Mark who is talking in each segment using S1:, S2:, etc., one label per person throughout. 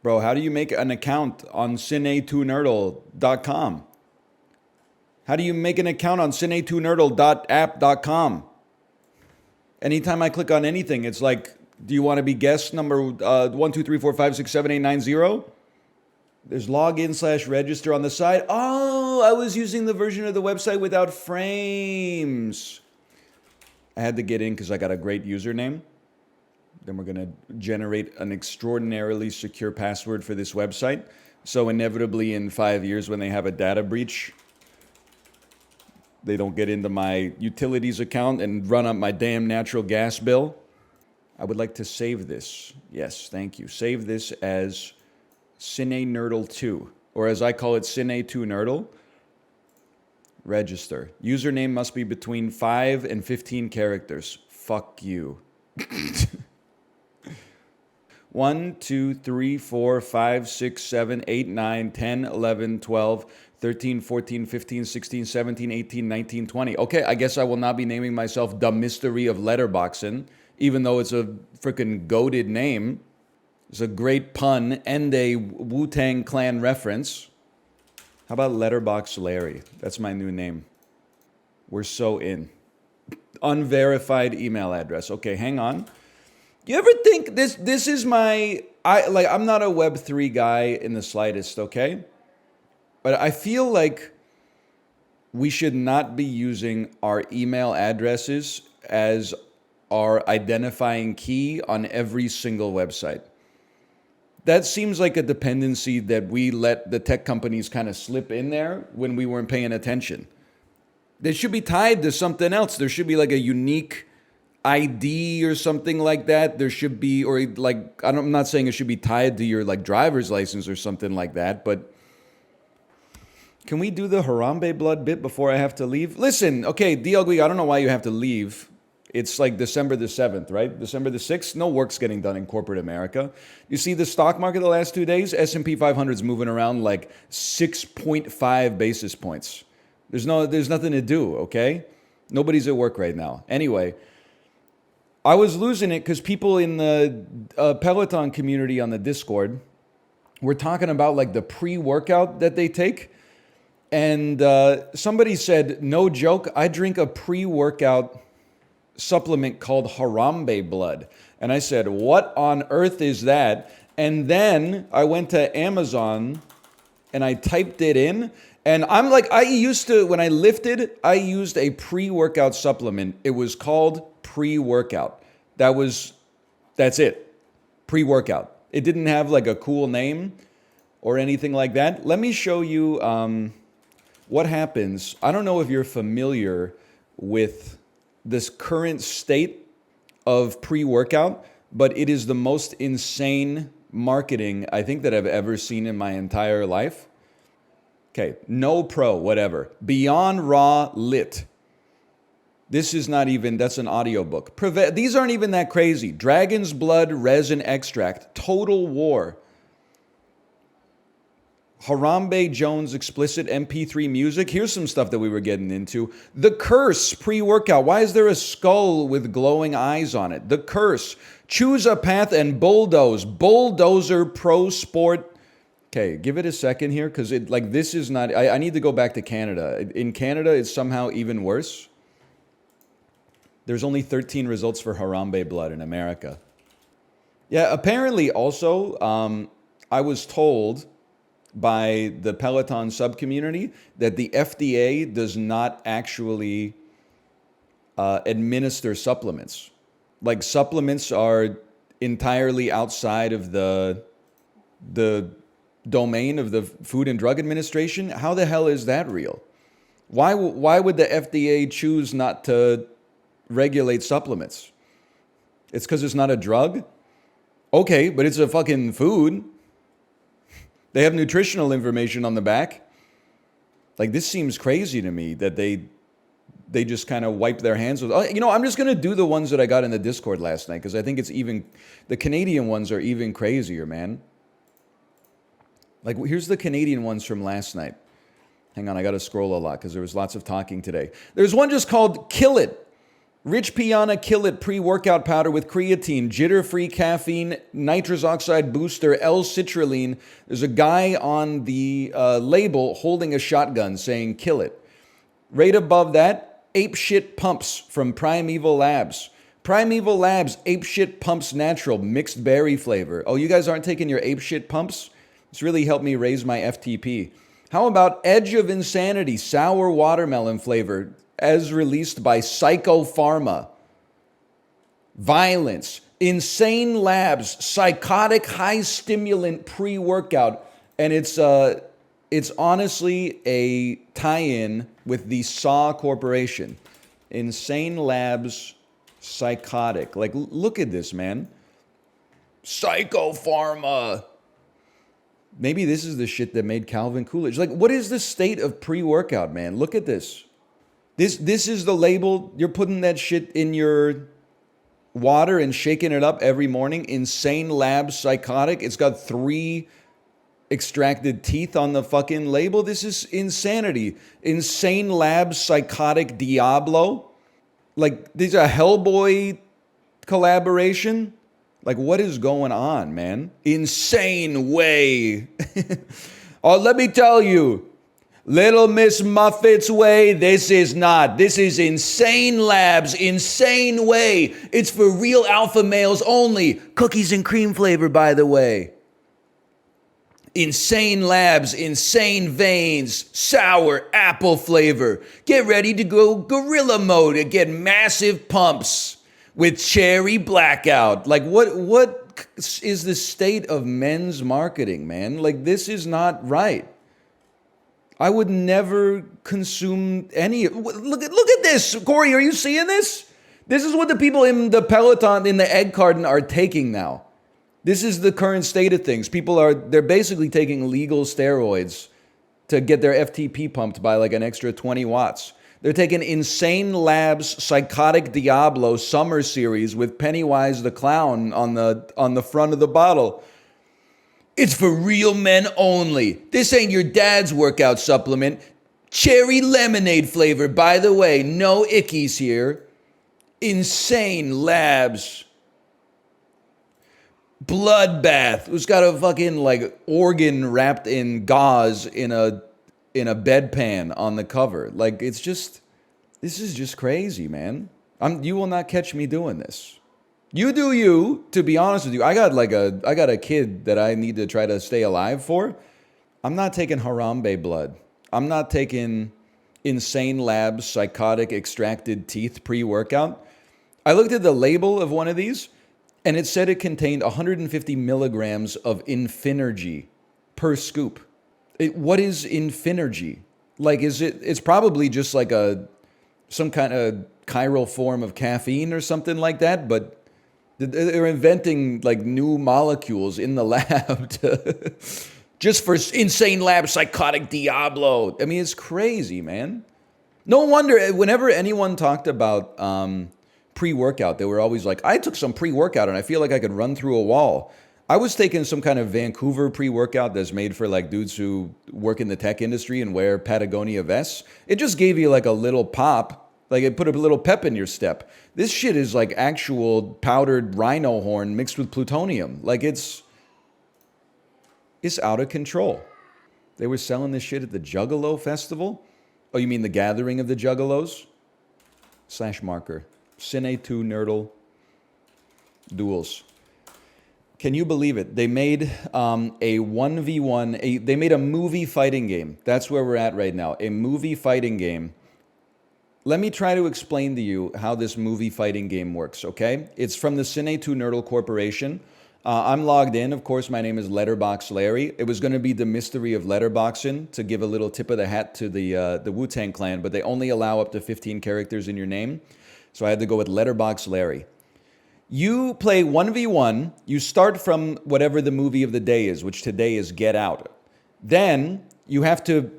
S1: Bro, how do you make an account on Cine2Nerdle.com? How do you make an account on Cine2Nerdle.app.com? Anytime I click on anything, it's like, do you want to be guest number 12345678890? There's login/register on the side. Oh, I was using the version of the website without frames. I had to get in because I got a great username. Then we're going to generate an extraordinarily secure password for this website. So inevitably in 5 years when they have a data breach, they don't get into my utilities account and run up my damn natural gas bill. I would like to save this. Yes, thank you. Save this as Cine2Nerdle 2, or as I call it, Cine2Nerdle. Register. Username must be between 5 and 15 characters. Fuck you. 1, 2, 3, 4, 5, 6, 7, 8, 9, 10, 11, 12, 13, 14, 15, 16, 17, 18, 19, 20. Okay, I guess I will not be naming myself The Mystery of Letterboxing, even though it's a freaking goated name. It's a great pun and a Wu-Tang Clan reference. How about Letterbox Larry? That's my new name. We're so in. Unverified email address. Okay, hang on. You ever think this is my... I'm not a Web3 guy in the slightest, okay? But I feel like we should not be using our email addresses as our identifying key on every single website. That seems like a dependency that we let the tech companies kind of slip in there when we weren't paying attention. They should be tied to something else. There should be like a unique ID or something like that. There should be, or like, I'm not saying it should be tied to your like driver's license or something like that, but can we do the Harambe Blood bit before I have to leave? Listen, okay, D-Ugly, I don't know why you have to leave. It's like December the 7th, right? December the 6th, no work's getting done in corporate America. You see the stock market the last 2 days? S&P 500 is moving around like 6.5 basis points. There's nothing to do, okay? Nobody's at work right now. Anyway, I was losing it because people in the Peloton community on the Discord were talking about like the pre-workout that they take. And somebody said, no joke, I drink a pre-workout supplement called Harambe Blood. And I said, what on earth is that? And then I went to Amazon and I typed it in. And I'm like, when I lifted, I used a pre-workout supplement. It was called pre-workout. That's it. Pre-workout. It didn't have like a cool name or anything like that. Let me show you what happens. I don't know if you're familiar with this current state of pre-workout, but it is the most insane marketing I think that I've ever seen in my entire life. Okay, no pro, whatever. Beyond Raw Lit. This is not even, that's an audiobook. These aren't even that crazy. Dragon's Blood Resin Extract. Total War. Harambe Jones explicit MP3 music. Here's some stuff that we were getting into. The Curse pre-workout. Why is there a skull with glowing eyes on it? The Curse. Choose a path and bulldoze. Bulldozer Pro Sport. Okay, give it a second here because this is not... I need to go back to Canada. In Canada, it's somehow even worse. There's only 13 results for Harambe Blood in America. Yeah, apparently also, I was told by the Peloton sub-community that the FDA does not actually administer supplements. Like supplements are entirely outside of the domain of the Food and Drug Administration. How the hell is that real? Why would the FDA choose not to regulate supplements? It's because it's not a drug? Okay, but it's a fucking food. They have nutritional information on the back. Like, this seems crazy to me that they just kind of wipe their hands with... I'm just going to do the ones that I got in the Discord last night because I think it's even... The Canadian ones are even crazier, man. Like, here's the Canadian ones from last night. Hang on, I got to scroll a lot because there was lots of talking today. There's one just called Kill It. Rich Piana Kill It pre-workout powder with creatine, jitter-free caffeine, nitrous oxide booster, L-citrulline. There's a guy on the label holding a shotgun saying kill it. Right above that, Ape Shit Pumps from Primeval Labs. Primeval Labs Ape Shit Pumps Natural mixed berry flavor. Oh, you guys aren't taking your Ape Shit Pumps? It's really helped me raise my FTP. How about Edge of Insanity sour watermelon flavor as released by Psycho Pharma? Violence. Insane Labs psychotic high stimulant pre-workout, and it's honestly a tie-in with the Saw Corporation. Insane Labs psychotic. Like, look at this, man. Psycho Pharma. Maybe this is the shit that made Calvin Coolidge. Like, what is the state of pre-workout, man? Look at this. This is the label. You're putting that shit in your water and shaking it up every morning. Insane Labs psychotic. It's got 3 extracted teeth on the fucking label. This is insanity. Insane Labs psychotic Diablo. Like, these are Hellboy collaboration. Like, what is going on, man? Insane Way. Oh, let me tell you, Little Miss Muffet's Way, this is not. This is Insane Labs, Insane Way. It's for real alpha males only. Cookies and cream flavor, by the way. Insane Labs, Insane Veins, sour apple flavor. Get ready to go gorilla mode and get massive pumps with cherry blackout. Like, what is the state of men's marketing, man? Like, this is not right. I would never consume any. Look at this, Corey. Are you seeing this? This is what the people in the Peloton, in the egg carton, are taking now. This is the current state of things. They're basically taking legal steroids to get their FTP pumped by like an extra 20 watts. They're taking Insane Labs Psychotic Diablo Summer Series with Pennywise the Clown on the front of the bottle. It's for real men only. This ain't your dad's workout supplement. Cherry lemonade flavor, by the way. No ickies here. Insane Labs. Bloodbath. Who's got a fucking like organ wrapped in gauze in a bedpan on the cover. Like, this is just crazy, man. You will not catch me doing this. You do you, to be honest with you. I got a kid that I need to try to stay alive for. I'm not taking Harambe Blood. I'm not taking Insane Labs Psychotic Extracted Teeth pre-workout. I looked at the label of one of these, and it said it contained 150 milligrams of Infinergy per scoop. What is Infinergy? Like, it's probably just like some kind of chiral form of caffeine or something like that, but they're inventing like new molecules in the lab just for Insane Lab Psychotic Diablo. I mean, it's crazy, man. No wonder whenever anyone talked about pre-workout, they were always like, I took some pre-workout and I feel like I could run through a wall. I was taking some kind of Vancouver pre-workout that's made for like dudes who work in the tech industry and wear Patagonia vests. It just gave you like a little pop. Like, it put a little pep in your step. This shit is like actual powdered rhino horn mixed with plutonium. Like, it's out of control. They were selling this shit at the Juggalo Festival. Oh, you mean the gathering of the Juggalos? /marker. Cine2Nerdle Duels. Can you believe it? They made a 1v1, they made a movie fighting game. That's where we're at right now. A movie fighting game. Let me try to explain to you how this movie fighting game works, okay? It's from the Cine2Nerdle Corporation. I'm logged in. Of course, my name is Letterbox Larry. It was going to be the mystery of letterboxing to give a little tip of the hat to the Wu-Tang Clan, but they only allow up to 15 characters in your name. So I had to go with Letterbox Larry. You play 1v1. You start from whatever the movie of the day is, which today is Get Out. Then you have to,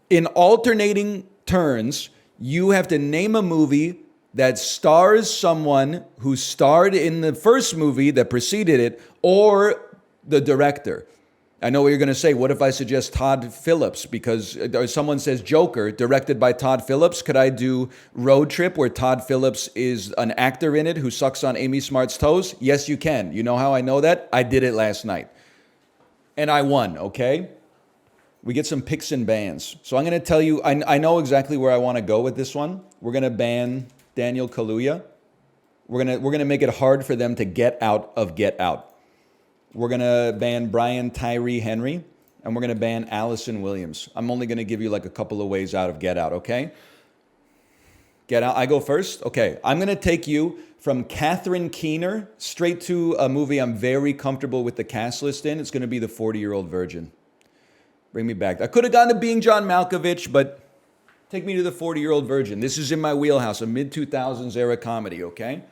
S1: in alternating turns, you have to name a movie that stars someone who starred in the first movie that preceded it, or the director. I know what you're going to say. What if I suggest Todd Phillips? Because someone says Joker, directed by Todd Phillips. Could I do Road Trip, where Todd Phillips is an actor in it who sucks on Amy Smart's toes? Yes, you can. You know how I know that? I did it last night. And I won, okay? We get some picks and bans. So I'm going to tell you, I know exactly where I want to go with this one. We're going to ban Daniel Kaluuya. We're gonna make it hard for them to get out of Get Out. We're going to ban Brian Tyree Henry, and we're going to ban Allison Williams. I'm only going to give you like a couple of ways out of Get Out, okay? Get Out. I go first? Okay. I'm going to take you from Catherine Keener straight to a movie I'm very comfortable with the cast list in. It's going to be The 40-Year-Old Virgin. Bring me back. I could have gone to Being John Malkovich, but take me to The 40-Year-Old Virgin. This is in my wheelhouse, a mid-2000s era comedy, okay?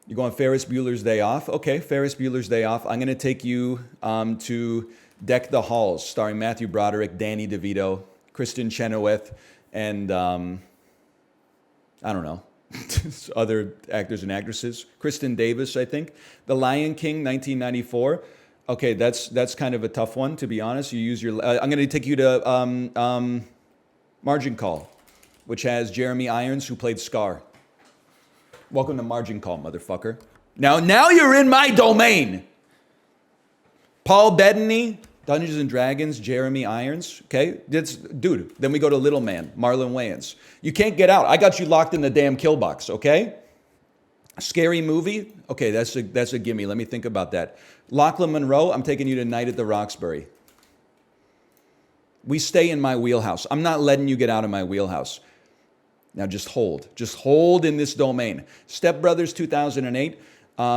S1: You're going Ferris Bueller's Day Off? Okay, Ferris Bueller's Day Off. I'm going to take you to Deck the Halls, starring Matthew Broderick, Danny DeVito, Kristen Chenoweth, and I don't know, other actors and actresses. Kristen Davis, I think. The Lion King, 1994. Okay, that's kind of a tough one, to be honest. You use your... I'm going to take you to Margin Call, which has Jeremy Irons, who played Scar. Welcome to Margin Call, motherfucker. Now you're in my domain. Paul Bettany, Dungeons and Dragons, Jeremy Irons. Okay, dude. Then we go to Little Man, Marlon Wayans. You can't get out. I got you locked in the damn kill box. Okay. Scary movie. Okay, that's a gimme. Let me think about that. Lachlan Monroe. I'm taking you to Night at the Roxbury. We stay in my wheelhouse. I'm not letting you get out of my wheelhouse. Now just hold in this domain. Step Brothers 2008,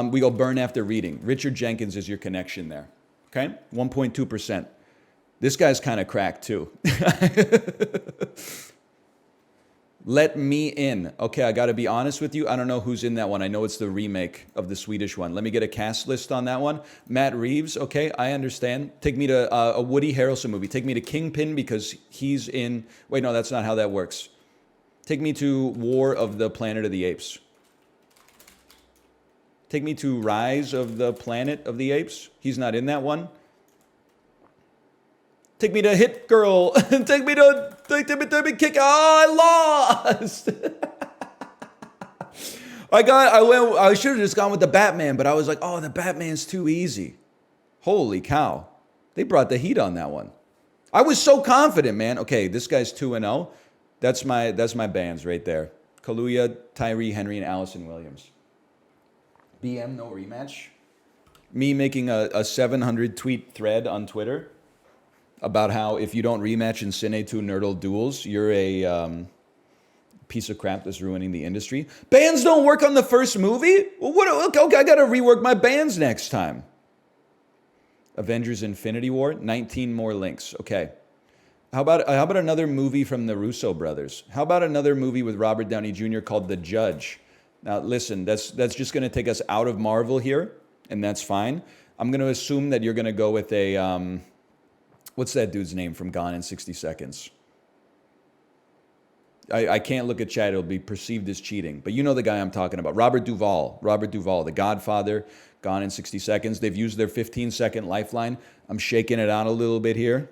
S1: we go Burn After Reading. Richard Jenkins is your connection there, okay? 1.2%. This guy's kind of cracked too. Let Me In. Okay, I got to be honest with you. I don't know who's in that one. I know it's the remake of the Swedish one. Let me get a cast list on that one. Matt Reeves. Okay, I understand. Take me to a Woody Harrelson movie. Take me to Kingpin because he's in... Wait, no, that's not how that works. Take me to War of the Planet of the Apes. Take me to Rise of the Planet of the Apes. He's not in that one. Take me to Hit Girl. Take me Kick. Oh, I lost. I should have just gone with the Batman, but I was like, oh, the Batman's too easy. Holy cow. They brought the heat on that one. I was so confident, man. Okay, this guy's 2-0. That's my bans right there. Kaluuya, Tyree Henry, and Allison Williams. BM, no rematch. Me making a 700 tweet thread on Twitter about how if you don't rematch in Cine2Nerdle Duels, you're a piece of crap that's ruining the industry. Bans don't work on the first movie? Well, okay, I got to rework my bans next time. Avengers Infinity War, 19 more links. Okay. How about another movie from the Russo brothers? How about another movie with Robert Downey Jr. called The Judge? Now, listen, that's just going to take us out of Marvel here, and that's fine. I'm going to assume that you're going to go with a, what's that dude's name from Gone in 60 Seconds? I can't look at chat. It'll be perceived as cheating. But you know the guy I'm talking about. Robert Duvall, The Godfather, Gone in 60 Seconds. They've used their 15-second lifeline. I'm shaking it out a little bit here.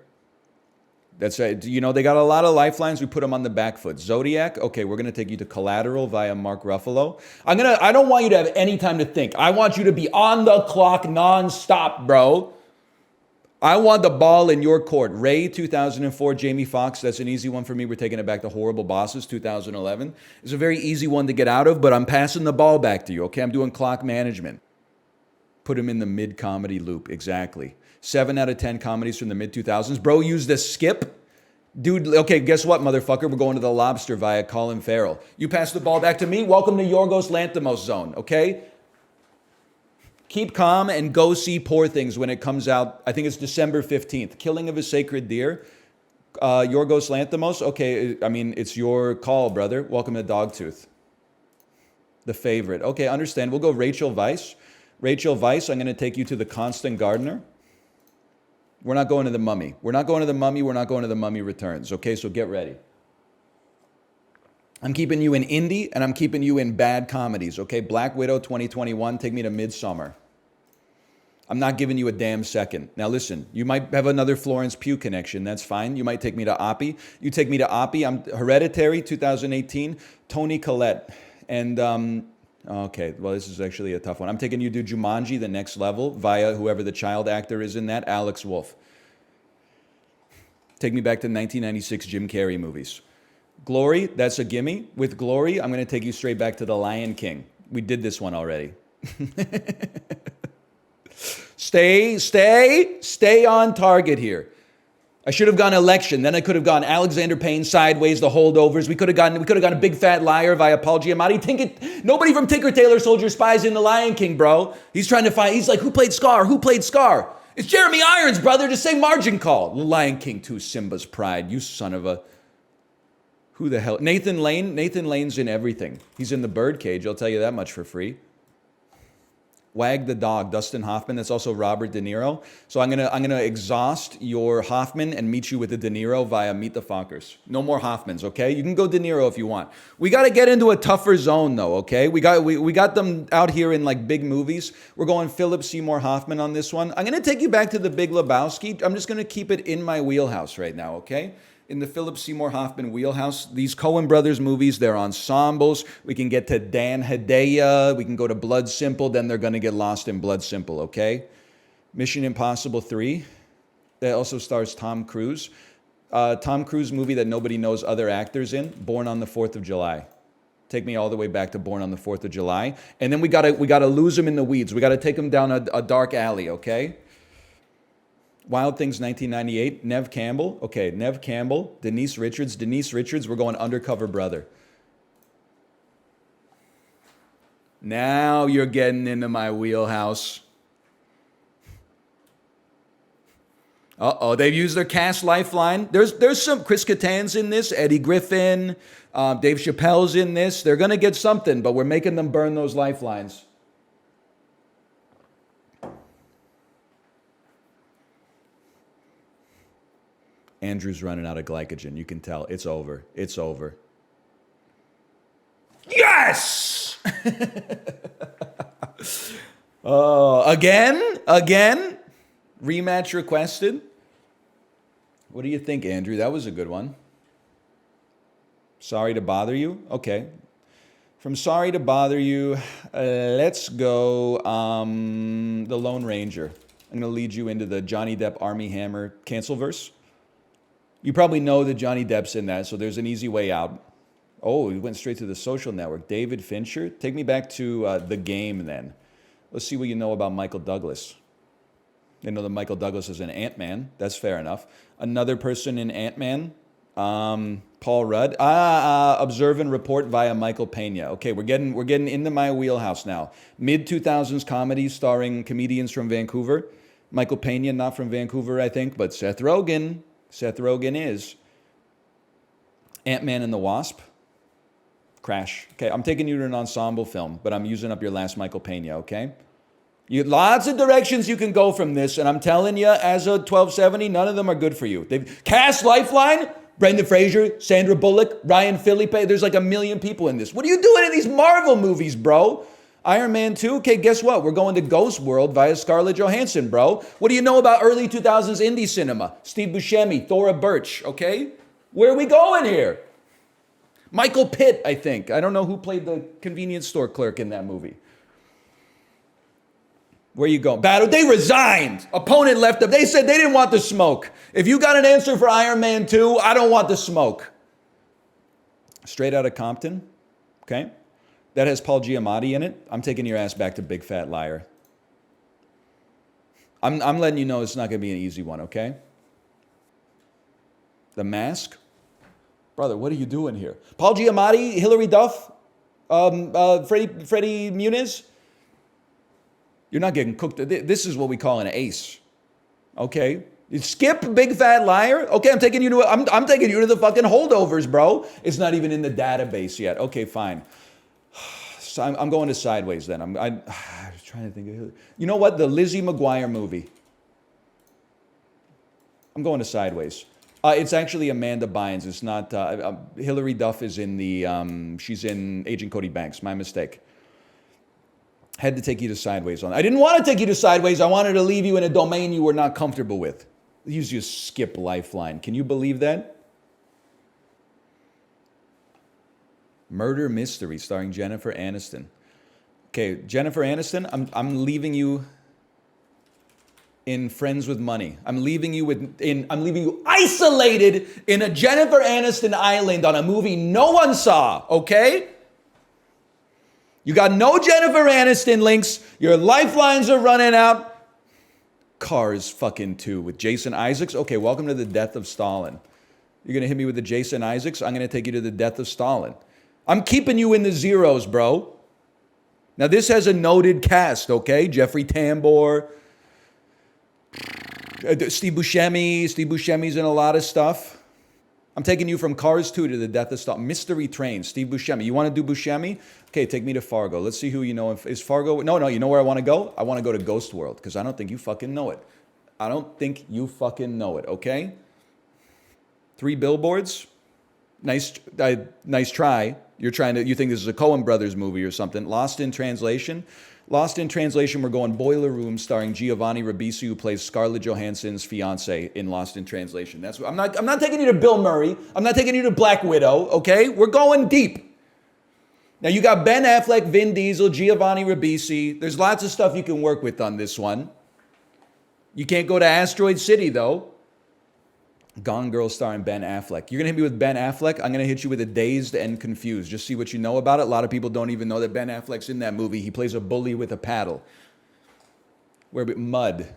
S1: That's right. You know, they got a lot of lifelines. We put them on the back foot. Zodiac. Okay, we're going to take you to Collateral via Mark Ruffalo. I don't want you to have any time to think. I want you to be on the clock nonstop, bro. I want the ball in your court. Ray, 2004, Jamie Foxx. That's an easy one for me. We're taking it back to Horrible Bosses, 2011. It's a very easy one to get out of, but I'm passing the ball back to you, okay? I'm doing clock management. Put him in the mid-comedy loop, exactly. 7 out of 10 comedies from the mid-2000s. Bro used a skip. Dude, okay, guess what, motherfucker? We're going to The Lobster via Colin Farrell. You pass the ball back to me. Welcome to Yorgos Lanthimos zone, okay? Keep calm and go see Poor Things when it comes out. I think it's December 15th. Killing of a Sacred Deer. Yorgos Lanthimos. Okay, I mean, it's your call, brother. Welcome to Dogtooth. The Favorite. Okay, understand. We'll go Rachel Weisz. Rachel Weisz, I'm going to take you to The Constant Gardener. We're not going to The Mummy. We're not going to The Mummy. We're not going to The Mummy Returns. Okay, so get ready. I'm keeping you in indie, and I'm keeping you in bad comedies. Okay, Black Widow 2021. Take me to Midsommar. I'm not giving you a damn second. Now listen, you might have another Florence Pugh connection. That's fine. You might take me to Oppie. You take me to Oppie. I'm Hereditary, 2018. Toni Collette. And, okay, well, this is actually a tough one. I'm taking you to Jumanji, The Next Level, via whoever the child actor is in that, Alex Wolff. Take me back to 1996 Jim Carrey movies. Glory, that's a gimme. With Glory, I'm going to take you straight back to The Lion King. We did this one already. Stay on target here. I should have gone election. Then I could have gone Alexander Payne sideways, the holdovers. We could have gone a big fat liar via Paul Giamatti. Nobody from Tinker Tailor Soldier Spies in The Lion King, bro. He's trying to find. He's like, who played Scar? Who played Scar? It's Jeremy Irons, brother. Just say margin call. The Lion King 2, Simba's Pride. You son of a. Who the hell? Nathan Lane. Nathan Lane's in everything. He's in The Birdcage. I'll tell you that much for free. Wag the Dog, Dustin Hoffman. That's also Robert De Niro. So I'm gonna exhaust your Hoffman and meet you with the De Niro via Meet the Fockers. No more Hoffmans, okay? You can go De Niro if you want. We got to get into a tougher zone though, okay? We got them out here in like big movies. We're going Philip Seymour Hoffman on this one. I'm gonna take you back to The Big Lebowski. I'm just gonna keep it in my wheelhouse right now, okay? In the Philip Seymour Hoffman wheelhouse. These Coen Brothers movies, they're ensembles. We can get to Dan Hedaya. We can go to Blood Simple. Then they're going to get lost in Blood Simple, okay? Mission Impossible 3. That also stars Tom Cruise. Tom Cruise movie that nobody knows other actors in, Born on the 4th of July. Take me all the way back to Born on the 4th of July. And then we gotta lose him in the weeds. We got to take him down a dark alley, okay? Wild Things 1998, Nev Campbell. Okay, Nev Campbell, Denise Richards. Denise Richards, we're going Undercover Brother. Now you're getting into my wheelhouse. Uh-oh, they've used their cast lifeline. There's some, Chris Kattan's in this, Eddie Griffin, Dave Chappelle's in this. They're going to get something, but we're making them burn those lifelines. Andrew's running out of glycogen. You can tell. It's over. It's over. Yes! Again? Rematch requested. What do you think, Andrew? That was a good one. Sorry to bother you? Okay. From Sorry to Bother You, let's go The Lone Ranger. I'm going to lead you into the Johnny Depp Army Hammer Cancelverse. You probably know that Johnny Depp's in that, so there's an easy way out. Oh, he went straight to The Social Network. David Fincher. Take me back to The Game then. Let's see what you know about Michael Douglas. You know that Michael Douglas is an Ant-Man. That's fair enough. Another person in Ant-Man, Paul Rudd. Observe and Report via Michael Pena. Okay, we're getting into my wheelhouse now. Mid-2000s comedies starring comedians from Vancouver. Michael Pena, not from Vancouver, I think, but Seth Rogen. Seth Rogen is. Ant-Man and the Wasp. Crash. Okay, I'm taking you to an ensemble film, but I'm using up your last Michael Pena, okay? Lots of directions you can go from this, and I'm telling you, as a 1270, none of them are good for you. They've cast lifeline, Brendan Fraser, Sandra Bullock, Ryan Phillippe. There's like a million people in this. What are you doing in these Marvel movies, bro? Iron Man 2? Okay, guess what? We're going to Ghost World via Scarlett Johansson, bro. What do you know about early 2000s indie cinema? Steve Buscemi, Thora Birch, okay? Where are we going here? Michael Pitt, I think. I don't know who played the convenience store clerk in that movie. Where you going? Battle. They resigned. Opponent left them. They said they didn't want the smoke. If you got an answer for Iron Man 2, I don't want the smoke. Straight Outta Compton, okay? That has Paul Giamatti in it. I'm taking your ass back to Big Fat Liar. I'm letting you know it's not going to be an easy one, okay? The Mask? Brother, what are you doing here? Paul Giamatti, Hilary Duff, Freddie Muniz? You're not getting cooked. This is what we call an ace, okay? You skip Big Fat Liar? Okay, I'm taking you to the fucking holdovers, bro. It's not even in the database yet. Okay, fine. So I'm going to Sideways then. I'm trying to think of, you know what? The Lizzie McGuire movie. I'm going to Sideways. It's actually Amanda Bynes. It's not, Hilary Duff is in the, she's in Agent Cody Banks. My mistake. Had to take you to Sideways on. I didn't want to take you to Sideways. I wanted to leave you in a domain you were not comfortable with. Use your skip lifeline. Can you believe that? Murder Mystery starring Jennifer Aniston. Okay, Jennifer Aniston, I'm leaving you in Friends with Money. I'm leaving you isolated in a Jennifer Aniston island on a movie no one saw, okay? You got no Jennifer Aniston links. Your lifelines are running out. Cars fucking 2 with Jason Isaacs. Okay, welcome to the death of Stalin. You're gonna hit me with the Jason Isaacs? I'm gonna take you to the death of Stalin. I'm keeping you in the zeros, bro. Now this has a noted cast, okay? Jeffrey Tambor, Steve Buscemi. Steve Buscemi's in a lot of stuff. I'm taking you from Cars 2 to the death of Stalin. Mystery Train, Steve Buscemi. You want to do Buscemi? Okay, take me to Fargo. Let's see who you know. Is Fargo? No, you know where I want to go? I want to go to Ghost World because I don't think you fucking know it. I don't think you fucking know it, okay? 3 billboards. Nice try. You think this is a Coen Brothers movie or something. Lost in Translation. Lost in Translation, we're going Boiler Room starring Giovanni Ribisi, who plays Scarlett Johansson's fiance in Lost in Translation. That's what, I'm not taking you to Bill Murray. I'm not taking you to Black Widow, okay? We're going deep. Now you got Ben Affleck, Vin Diesel, Giovanni Ribisi. There's lots of stuff you can work with on this one. You can't go to Asteroid City though. Gone Girl starring Ben Affleck. You're going to hit me with Ben Affleck. I'm going to hit you with a Dazed and Confused. Just see what you know about it. A lot of people don't even know that Ben Affleck's in that movie. He plays a bully with a paddle. Mud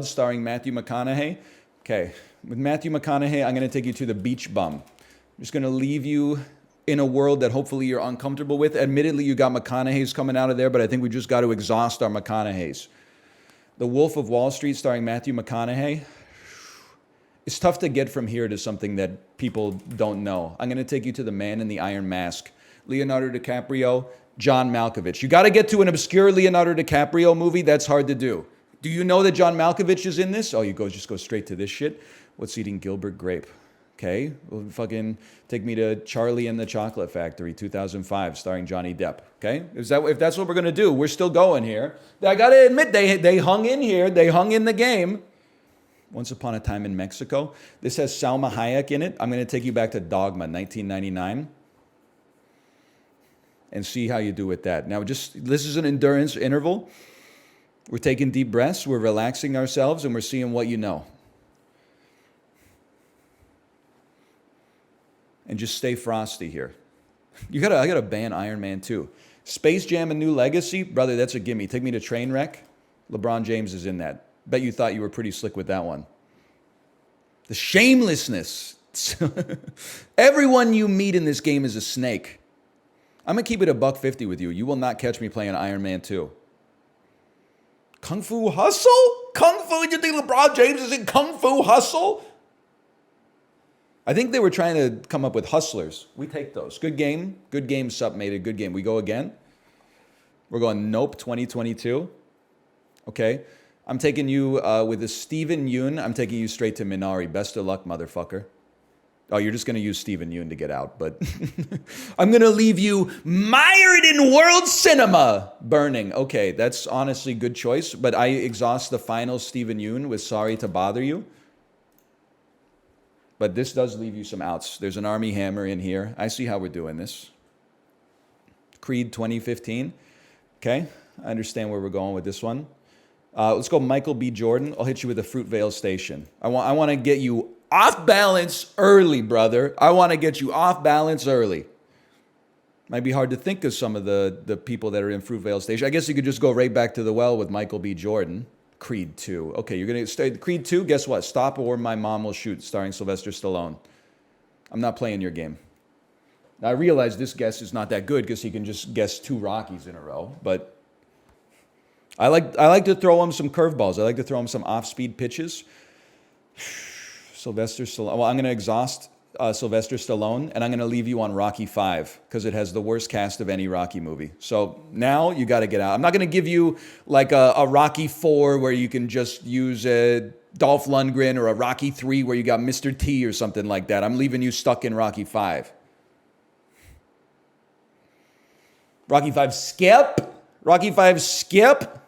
S1: starring Matthew McConaughey. Okay, with Matthew McConaughey, I'm going to take you to The Beach Bum. I'm just going to leave you in a world that hopefully you're uncomfortable with. Admittedly, you got McConaughey's coming out of there, but I think we just got to exhaust our McConaughey's. The Wolf of Wall Street starring Matthew McConaughey. It's tough to get from here to something that people don't know. I'm going to take you to The Man in the Iron Mask. Leonardo DiCaprio, John Malkovich. You got to get to an obscure Leonardo DiCaprio movie. That's hard to do. Do you know that John Malkovich is in this? Oh, just go straight to this shit. What's Eating Gilbert Grape? Okay, well, fucking take me to Charlie and the Chocolate Factory, 2005, starring Johnny Depp. Okay, if that's what we're going to do, we're still going here. I got to admit, they hung in here. They hung in the game. Once Upon a Time in Mexico. This has Salma Hayek in it. I'm going to take you back to Dogma, 1999. And see how you do with that. Now, this is an endurance interval. We're taking deep breaths. We're relaxing ourselves. And we're seeing what you know. And just stay frosty here. I gotta ban Iron Man 2. Space Jam: A New Legacy. Brother, that's a gimme. Take me to Trainwreck. LeBron James is in that. Bet you thought you were pretty slick with that one. The shamelessness. Everyone you meet in this game is a snake. I'm going to keep it $150 with you. You will not catch me playing Iron Man 2. Kung Fu Hustle? Kung Fu? You think LeBron James is in Kung Fu Hustle? I think they were trying to come up with hustlers. We take those. Good game. Good game, Sup made a good game. We go again. We're going Nope 2022. Okay. I'm taking you with a Steven Yeun. I'm taking you straight to Minari. Best of luck, motherfucker. Oh, you're just going to use Steven Yeun to get out, but I'm going to leave you mired in world cinema burning. Okay, that's honestly good choice, but I exhaust the final Steven Yeun with Sorry to Bother You. But this does leave you some outs. There's an Army Hammer in here. I see how we're doing this. Creed 2015. Okay, I understand where we're going with this one. Let's go Michael B. Jordan. I'll hit you with a Fruitvale Station. I want to get you off balance early, brother. I want to get you off balance early. Might be hard to think of some of the people that are in Fruitvale Station. I guess you could just go right back to the well with Michael B. Jordan. Creed 2. Okay, you're going to stay. Creed 2, guess what? Stop or My Mom Will Shoot, starring Sylvester Stallone. I'm not playing your game. Now, I realize this guess is not that good because he can just guess 2 Rockies in a row, but I like to throw him some curveballs. I like to throw him some off-speed pitches. Sylvester Stallone. Well, I'm going to exhaust Sylvester Stallone, and I'm going to leave you on Rocky 5 because it has the worst cast of any Rocky movie. So now you got to get out. I'm not going to give you like a Rocky 4 where you can just use a Dolph Lundgren or a Rocky 3 where you got Mr. T or something like that. I'm leaving you stuck in Rocky 5. Rocky 5 skip. Rocky 5 skip.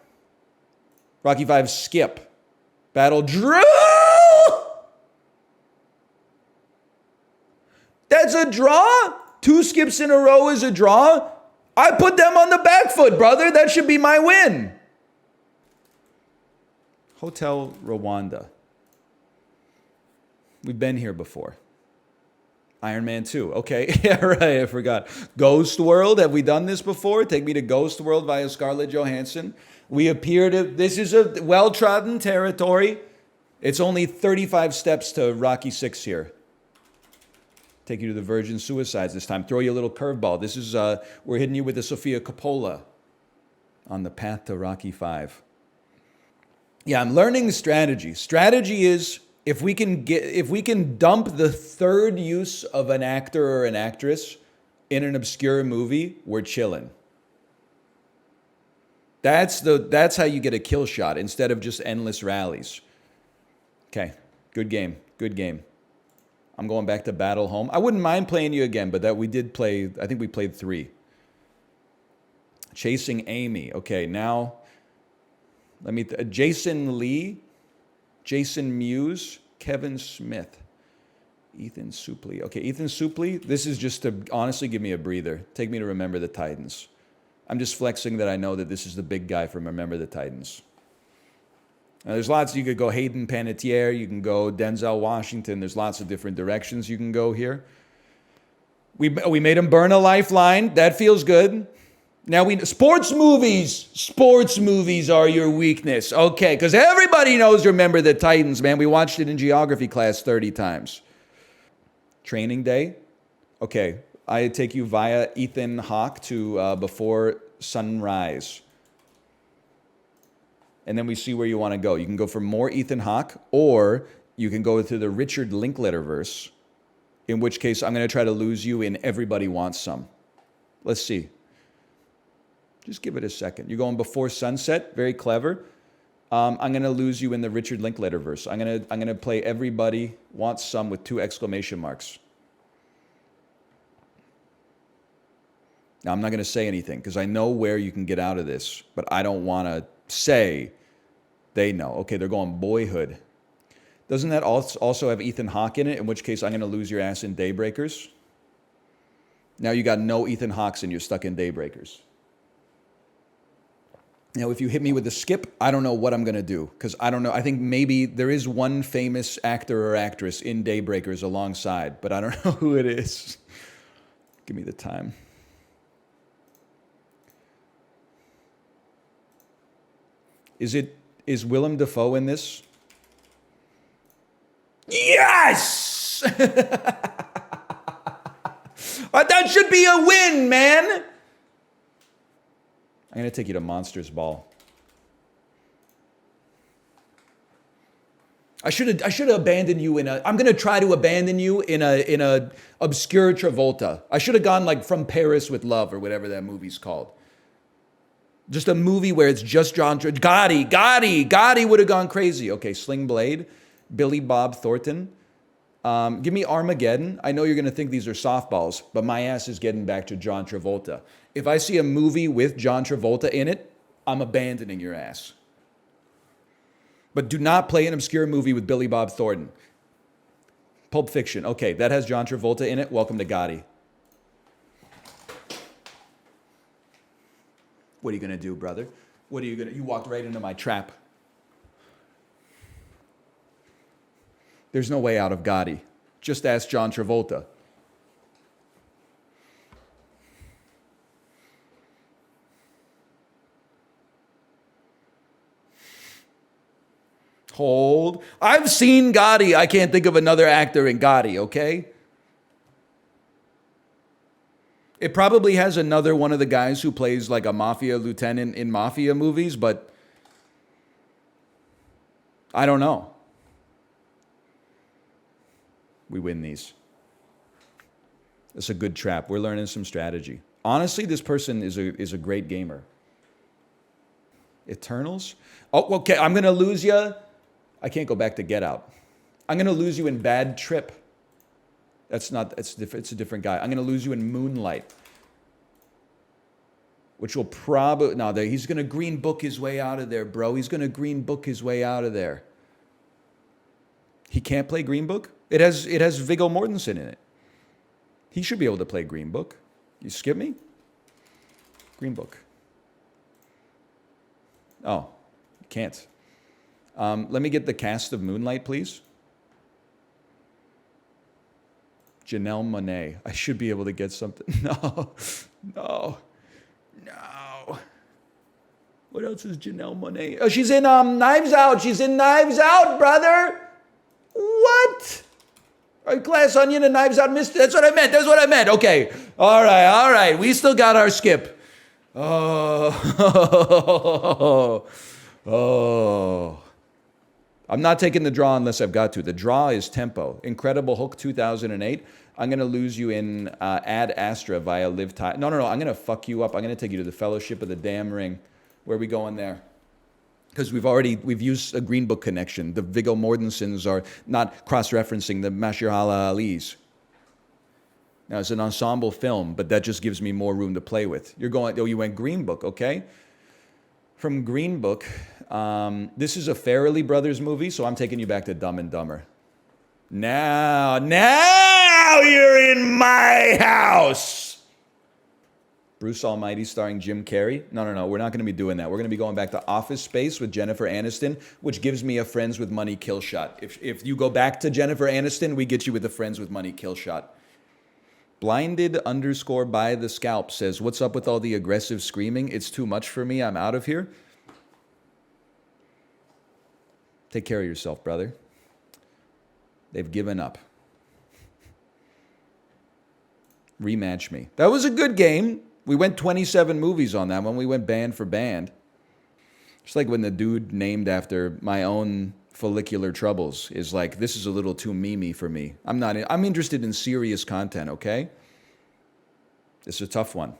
S1: Rocky 5 skip. Battle drill. That's a draw? 2 skips in a row is a draw? I put them on the back foot, brother. That should be my win. Hotel Rwanda. We've been here before. Iron Man 2. Okay, yeah, right, I forgot. Ghost World. Have we done this before? Take me to Ghost World via Scarlett Johansson. We appear to... This is a well-trodden territory. It's only 35 steps to Rocky 6 here. Take you to the Virgin Suicides this time. Throw you a little curveball. This is, we're hitting you with the Sofia Coppola on the path to Rocky 5. Yeah, I'm learning the strategy. Strategy is if we can dump the third use of an actor or an actress in an obscure movie, we're chilling. That's how you get a kill shot instead of just endless rallies. Okay, good game. Good game. I'm going back to Battle Home. I wouldn't mind playing you again, but that we did play, I think we played 3. Chasing Amy. Okay, now, let me, Jason Lee, Jason Mewes, Kevin Smith, Ethan Suplee. Okay, Ethan Suplee, this is just to honestly give me a breather. Take me to Remember the Titans. I'm just flexing that I know that this is the big guy from Remember the Titans. Now, there's lots. You could go Hayden Panettiere. You can go Denzel Washington. There's lots of different directions you can go here. We made him burn a lifeline. That feels good. Now sports movies. Sports movies are your weakness. Okay, because everybody knows Remember the Titans, man. We watched it in geography class 30 times. Training Day. Okay, I take you via Ethan Hawke to Before Sunrise. And then we see where you want to go. You can go for more Ethan Hawke, or you can go to the Richard Linklater verse, in which case I'm going to try to lose you in Everybody Wants Some. Let's see. Just give it a second. You're going Before Sunset. Very clever. I'm going to lose you in the Richard Linklater verse. I'm going to play Everybody Wants Some with 2 exclamation marks. Now, I'm not going to say anything because I know where you can get out of this, but I don't want to say they know. Okay, they're going Boyhood. Doesn't that also have Ethan Hawke in it, in which case I'm going to lose your ass in Daybreakers? Now you got no Ethan Hawkes and you're stuck in Daybreakers. Now, if you hit me with a skip, I don't know what I'm going to do because I don't know. I think maybe there is one famous actor or actress in Daybreakers alongside, but I don't know who it is. Give me the time. Is Willem Dafoe in this? Yes! That should be a win, man! I'm going to take you to Monsters Ball. I should have abandoned you in a... I'm going to try to abandon you in a obscure Travolta. I should have gone like From Paris with Love or whatever that movie's called. Just a movie where it's just John... Gotti would have gone crazy. Okay, Sling Blade, Billy Bob Thornton. Give me Armageddon. I know you're going to think these are softballs, but my ass is getting back to John Travolta. If I see a movie with John Travolta in it, I'm abandoning your ass. But do not play an obscure movie with Billy Bob Thornton. Pulp Fiction. Okay, that has John Travolta in it. Welcome to Gotti. What are you going to do, brother? What are you going to... You walked right into my trap. There's no way out of Gotti. Just ask John Travolta. Hold. I've seen Gotti. I can't think of another actor in Gotti, okay? It probably has another one of the guys who plays like a mafia lieutenant in mafia movies, but I don't know. We win these. It's a good trap. We're learning some strategy. Honestly, this person is a great gamer. Eternals? Oh, okay, I'm going to lose you. I can't go back to Get Out. I'm going to lose you in Bad Trip. It's a different guy. I'm going to lose you in Moonlight. which will probably... No, he's going to green book his way out of there, bro. He's going to green book his way out of there. He can't play green book? It has Viggo Mortensen in it. He should be able to play green book. You skip me? Green book. Oh, you can't. Let me get the cast of Moonlight, please. Janelle Monáe. I should be able to get something. No. What else is Janelle Monáe? Oh, she's in Knives Out. She's in Knives Out, brother. What? Glass Onion and Knives Out. That's what I meant. That's what I meant. Okay. All right. We still got our skip. Oh. I'm not taking the draw unless I've got to. The draw is Tempo. Incredible Hulk 2008. I'm going to lose you in Ad Astra via Live Time. No. I'm going to fuck you up. I'm going to take you to the Fellowship of the Damn Ring. Where are we going there? Because we've used a Green Book connection. The Viggo Mortensens are not cross-referencing the Mahershala Alis. Now, it's an ensemble film, but that just gives me more room to play with. You went Green Book, okay? From Green Book, this is a Farrelly Brothers movie, so I'm taking you back to Dumb and Dumber. Now you're in my house! Bruce Almighty starring Jim Carrey. No, we're not going to be doing that. We're going to be going back to Office Space with Jennifer Aniston, which gives me a Friends with Money kill shot. If you go back to Jennifer Aniston, we get you with the Friends with Money kill shot. Blinded_by the scalp says, what's up with all the aggressive screaming? It's too much for me. I'm out of here. Take care of yourself, brother. They've given up. Rematch me. That was a good game. We went 27 movies on that one. We went band for band. Just like when the dude named after my own follicular troubles is like, this is a little too memey for me. I'm interested in serious content, okay? This is a tough one.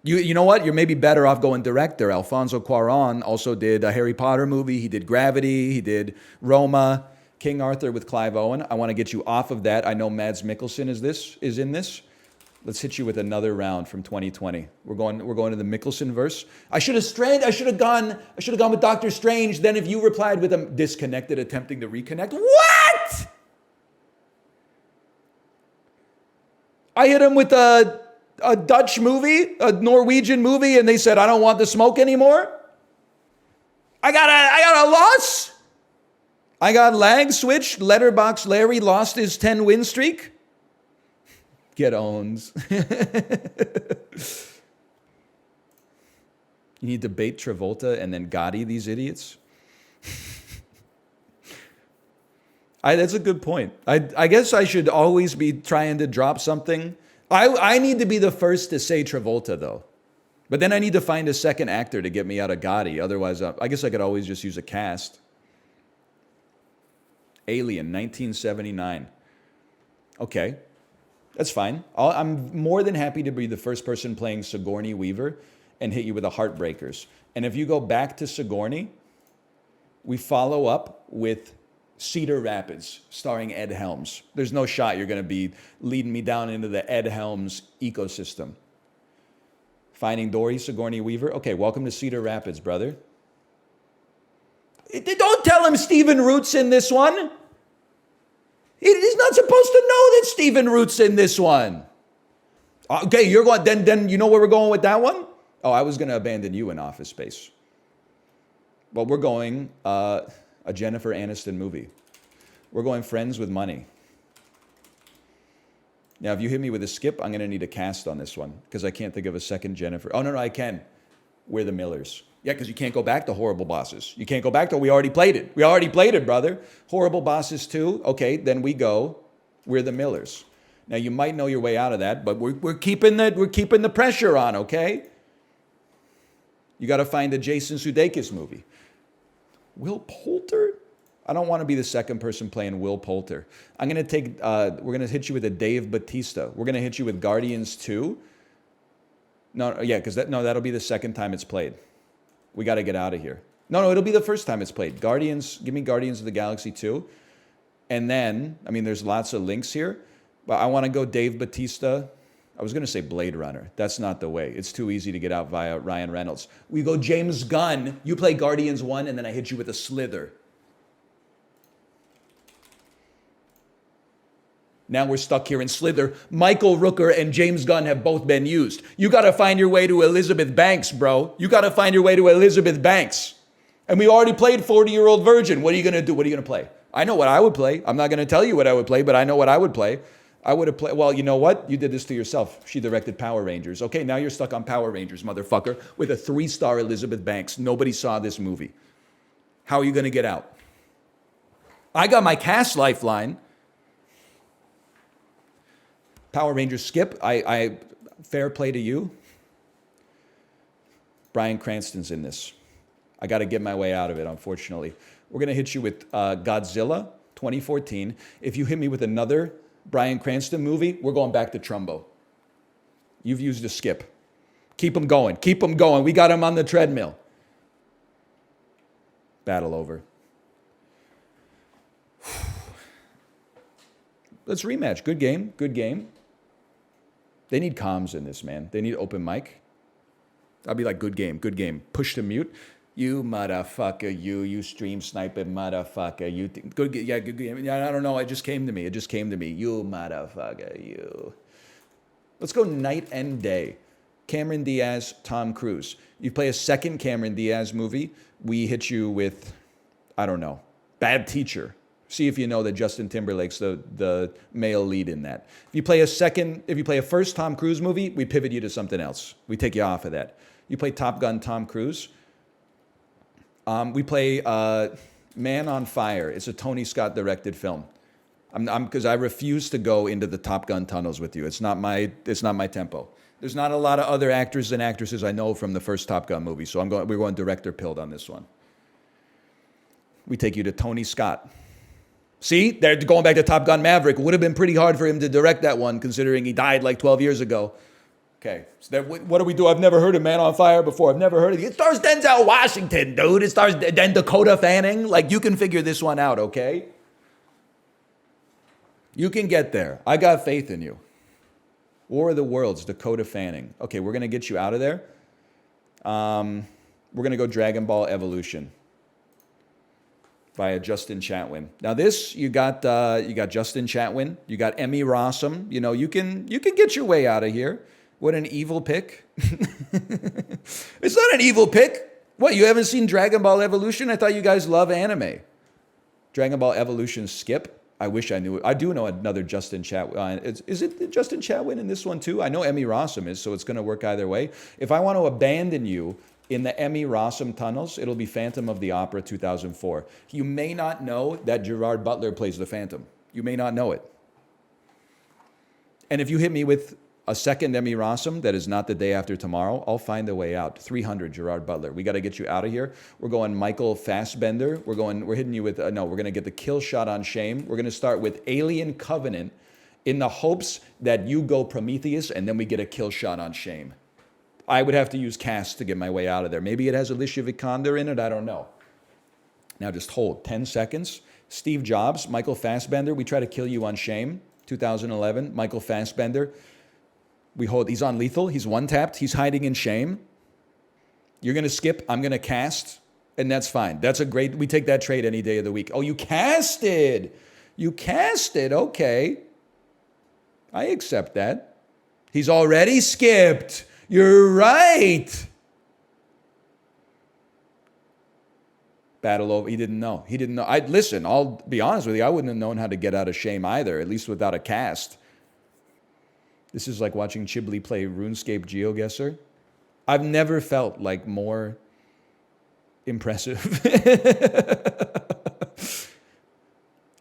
S1: You know what? You're maybe better off going director. Alfonso Cuarón also did a Harry Potter movie. He did Gravity. He did Roma. King Arthur with Clive Owen. I want to get you off of that. I know Mads Mikkelsen is in this. Let's hit you with another round from 2020. We're going to the Mikkelsen verse. I should have gone with Doctor Strange. Then if you replied with a disconnected, attempting to reconnect. What? I hit him with a Dutch movie, a Norwegian movie, and they said, I don't want the smoke anymore. I got a loss. I got lag switched. Letterbox Larry lost his 10 win streak. Get owns. You need to bait Travolta and then Gotti these idiots. That's a good point. I guess I should always be trying to drop something. I need to be the first to say Travolta, though. But then I need to find a second actor to get me out of Gotti. Otherwise, I guess I could always just use a cast. Alien, 1979. Okay, that's fine. I'm more than happy to be the first person playing Sigourney Weaver and hit you with the Heartbreakers. And if you go back to Sigourney, we follow up with Cedar Rapids, starring Ed Helms. There's no shot you're going to be leading me down into the Ed Helms ecosystem. Finding Dory, Sigourney Weaver. Okay, welcome to Cedar Rapids, brother. Don't tell him Stephen Root's in this one. He's not supposed to know that Stephen Root's in this one. Okay, you're going. Then you know where we're going with that one? Oh, I was going to abandon you in Office Space. Well, we're going a Jennifer Aniston movie. We're going Friends with Money. Now, if you hit me with a skip, I'm going to need a cast on this one because I can't think of a second Jennifer. Oh, no, I can. We're the Millers. Yeah, because you can't go back to Horrible Bosses. You can't go back to, we already played it. We already played it, brother. Horrible Bosses 2. Okay, then we go, We're the Millers. Now, you might know your way out of that, but we're keeping the pressure on, okay? You got to find a Jason Sudeikis movie. Will Poulter? I don't want to be the second person playing Will Poulter. I'm going to take, we're going to hit you with a Dave Bautista. We're going to hit you with Guardians 2. No, yeah, because that'll be the second time it's played. We got to get out of here. No, it'll be the first time it's played. Give me Guardians of the Galaxy 2. And then, I mean, there's lots of links here, but I want to go Dave Bautista. I was going to say Blade Runner. That's not the way. It's too easy to get out via Ryan Reynolds. We go James Gunn. You play Guardians 1, and then I hit you with a Slither. Now we're stuck here in Slither. Michael Rooker and James Gunn have both been used. You got to find your way to Elizabeth Banks, bro. You got to find your way to Elizabeth Banks. And we already played 40-Year-Old Virgin. What are you going to do? What are you going to play? I know what I would play. I'm not going to tell you what I would play, but I know what I would play. I would have played, well, you know what? You did this to yourself. She directed Power Rangers. Okay, now you're stuck on Power Rangers, motherfucker, with a 3-star Elizabeth Banks. Nobody saw this movie. How are you going to get out? I got my cast lifeline. Power Rangers skip. I fair play to you. Bryan Cranston's in this. I got to get my way out of it, unfortunately. We're going to hit you with Godzilla 2014. If you hit me with another Bryan Cranston movie, we're going back to Trumbo. You've used a skip. Keep them going. Keep them going. We got him on the treadmill. Battle over. Let's rematch. Good game. Good game. They need comms in this, man. They need open mic. I'll be like, good game. Good game. Push to mute. You motherfucker, you stream sniping motherfucker, you good, yeah, good game. Yeah, I don't know. It just came to me. It just came to me. You motherfucker, you. Let's go night and day. Cameron Diaz, Tom Cruise. You play a second Cameron Diaz movie. We hit you with, I don't know, Bad Teacher. See if you know that Justin Timberlake's the male lead in that. If you play a first Tom Cruise movie, we pivot you to something else. We take you off of that. You play Top Gun Tom Cruise. We play Man on Fire. It's a Tony Scott directed film. Because I refuse to go into the Top Gun tunnels with you. It's not my tempo. There's not a lot of other actors and actresses I know from the first Top Gun movie, so we're going director pilled on this one. We take you to Tony Scott. See, they're going back to Top Gun Maverick. Would have been pretty hard for him to direct that one, considering he died like 12 years ago. Okay, so what do we do? I've never heard of Man on Fire before. I've never heard of it. It stars Denzel Washington, dude. It stars Dakota Fanning. Like, you can figure this one out, okay? You can get there. I got faith in you. War of the Worlds, Dakota Fanning. Okay, we're going to get you out of there. We're going to go Dragon Ball Evolution via Justin Chatwin. Now this, you got Justin Chatwin. You got Emmy Rossum. You know, you can get your way out of here. What an evil pick. It's not an evil pick. What, you haven't seen Dragon Ball Evolution? I thought you guys love anime. Dragon Ball Evolution skip. I wish I knew it. I do know another Justin Chatwin. Is it Justin Chatwin in this one too? I know Emmy Rossum is, so it's going to work either way. If I want to abandon you in the Emmy Rossum tunnels, it'll be Phantom of the Opera 2004. You may not know that Gerard Butler plays the Phantom. You may not know it. And if you hit me with a second Emmy Rossum that is not The Day After Tomorrow, I'll find a way out. 300 Gerard Butler. We got to get you out of here. We're going Michael Fassbender. We're hitting you with, we're going to get the kill shot on Shame. We're going to start with Alien Covenant in the hopes that you go Prometheus and then we get a kill shot on Shame. I would have to use cast to get my way out of there. Maybe it has Alicia Vikander in it. I don't know. Now just hold 10 seconds. Steve Jobs, Michael Fassbender. We try to kill you on Shame. 2011, Michael Fassbender. We hold, he's on lethal, he's one-tapped, he's hiding in Shame. You're going to skip, I'm going to cast, and that's fine. That's a great, we take that trade any day of the week. Oh, you casted. You casted, okay. I accept that. He's already skipped. You're right. Battle over, he didn't know. He didn't know. Listen, I'll be honest with you, I wouldn't have known how to get out of Shame either, at least without a cast. This is like watching Chibli play RuneScape GeoGuessr. I've never felt like more impressive.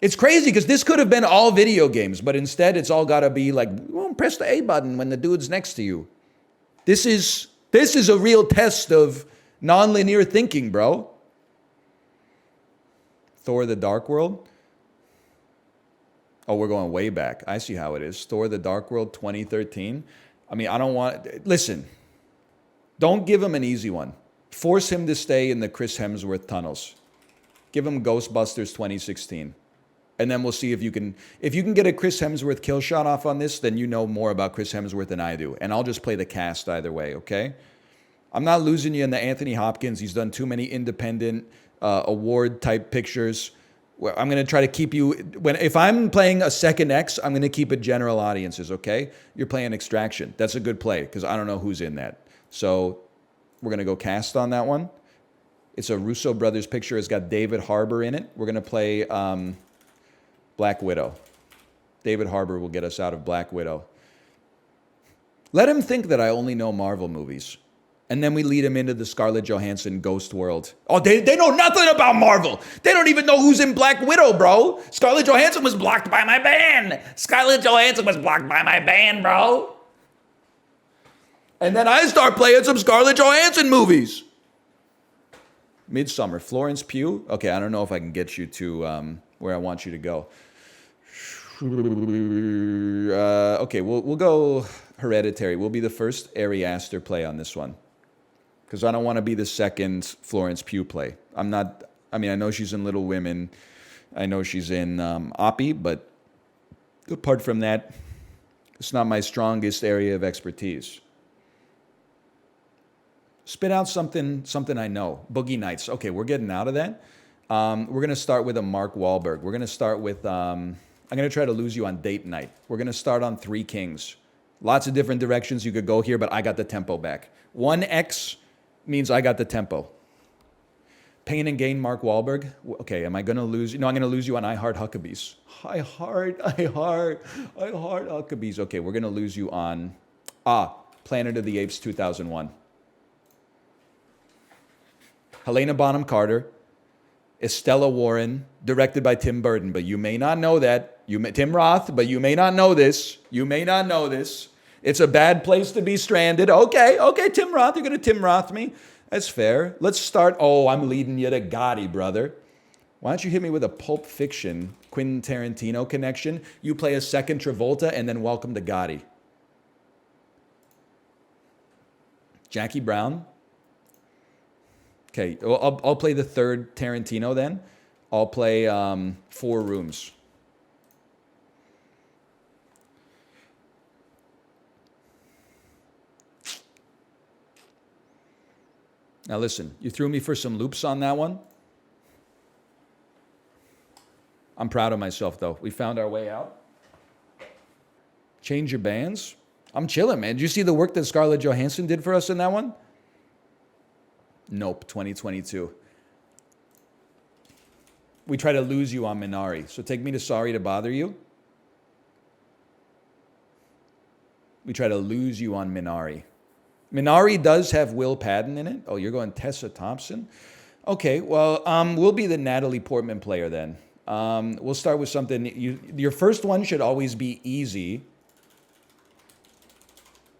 S1: It's crazy because this could have been all video games, but instead it's all got to be like, well, press the A button when the dude's next to you. This is a real test of nonlinear thinking, bro. Thor: The Dark World. Oh, we're going way back. I see how it is. Thor: The Dark World 2013. I mean, I don't want... Listen, don't give him an easy one. Force him to stay in the Chris Hemsworth tunnels. Give him Ghostbusters 2016. And then we'll see if you can get a Chris Hemsworth kill shot off on this, then you know more about Chris Hemsworth than I do. And I'll just play the cast either way, okay? I'm not losing you in the Anthony Hopkins. He's done too many independent award type pictures. I'm going to try to keep you, if I'm playing a second X, I'm going to keep it general audiences, okay? You're playing Extraction. That's a good play because I don't know who's in that. So we're going to go cast on that one. It's a Russo brothers picture. It's got David Harbour in it. We're going to play Black Widow. David Harbour will get us out of Black Widow. Let him think that I only know Marvel movies. And then we lead him into the Scarlett Johansson ghost world. Oh, they know nothing about Marvel. They don't even know who's in Black Widow, bro. Scarlett Johansson was blocked by my ban. Scarlett Johansson was blocked by my ban, bro. And then I start playing some Scarlett Johansson movies. Midsummer, Florence Pugh. Okay, I don't know if I can get you to where I want you to go. Okay, we'll go Hereditary. We'll be the first Ari Aster play on this one. Because I don't want to be the second Florence Pugh play. I know she's in Little Women. I know she's in Oppie, but apart from that, it's not my strongest area of expertise. Spit out something I know. Boogie Nights. Okay, we're getting out of that. We're going to start with a Mark Wahlberg. We're going to start with, I'm going to try to lose you on Date Night. We're going to start on Three Kings. Lots of different directions you could go here, but I got the tempo back. 1X means I got the tempo. Pain and Gain, Mark Wahlberg. Okay, am I going to lose you? No, I'm going to lose you on I Heart Huckabees. I heart Huckabees. Okay, we're going to lose you on, Planet of the Apes 2001. Helena Bonham Carter, Estella Warren, directed by Tim Burton, but you may not know that. Tim Roth, but you may not know this. You may not know this. It's a bad place to be stranded. Okay, Tim Roth, you're going to Tim Roth me. That's fair. Let's start. Oh, I'm leading you to Gotti, brother. Why don't you hit me with a Pulp Fiction, Quentin Tarantino connection? You play a second Travolta, and then welcome to Gotti. Jackie Brown. Okay, I'll play the third Tarantino then. I'll play Four Rooms. Now listen, you threw me for some loops on that one. I'm proud of myself though. We found our way out. Change your bands. I'm chilling, man. Did you see the work that Scarlett Johansson did for us in that one? Nope, 2022. We try to lose you on Minari. So take me to Sorry to Bother You. We try to lose you on Minari. Minari does have Will Patton in it. Oh, you're going Tessa Thompson? Okay, well, we'll be the Natalie Portman player then. We'll start with something. Your first one should always be easy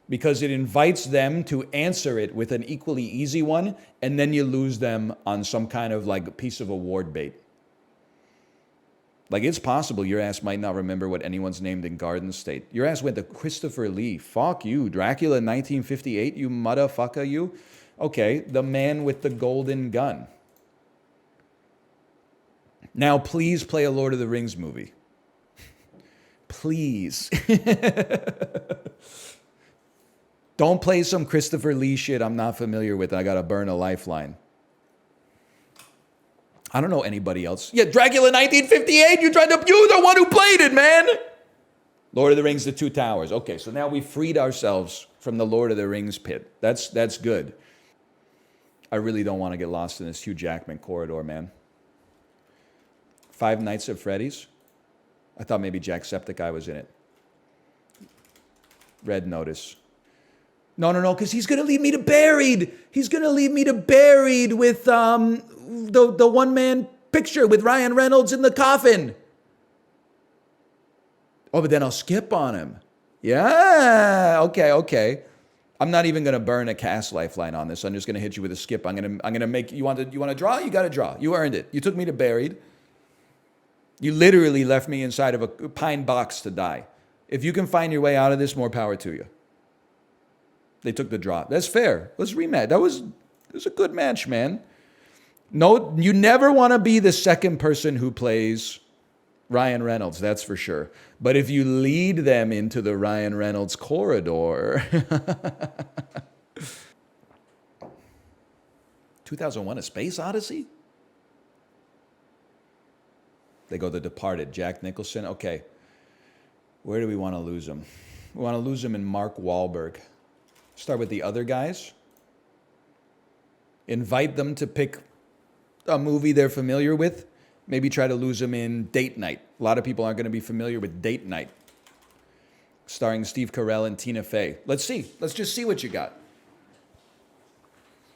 S1: because it invites them to answer it with an equally easy one, and then you lose them on some kind of like piece of award bait. Like, it's possible your ass might not remember what anyone's named in Garden State. Your ass went to Christopher Lee. Fuck you. Dracula 1958, you motherfucker, you. Okay, the man with the golden gun. Now, please play a Lord of the Rings movie. Please. Don't play some Christopher Lee shit I'm not familiar with. I gotta burn a lifeline. I don't know anybody else. Yeah, Dracula 1958. You're the one who played it, man. Lord of the Rings, The Two Towers. Okay, so now we freed ourselves from the Lord of the Rings pit. That's good. I really don't want to get lost in this Hugh Jackman corridor, man. Five Nights at Freddy's. I thought maybe Jacksepticeye was in it. Red Notice. No, because he's going to lead me to Buried. He's going to lead me to Buried with the one-man picture with Ryan Reynolds in the coffin. Oh, but then I'll skip on him. Yeah, okay. I'm not even going to burn a cast lifeline on this. I'm just going to hit you with a skip. I'm going to make you want to draw? You got to draw. You earned it. You took me to Buried. You literally left me inside of a pine box to die. If you can find your way out of this, more power to you. They took the draw. That's fair. Let's rematch. It was a good match, man. No, you never want to be the second person who plays Ryan Reynolds, that's for sure. But if you lead them into the Ryan Reynolds corridor. 2001: A Space Odyssey? They go The Departed, Jack Nicholson. Okay. Where do we want to lose him? We want to lose him in Mark Wahlberg. Start with the other guys. Invite them to pick a movie they're familiar with. Maybe try to lose them in Date Night. A lot of people aren't going to be familiar with Date Night. Starring Steve Carell and Tina Fey. Let's see. Let's just see what you got.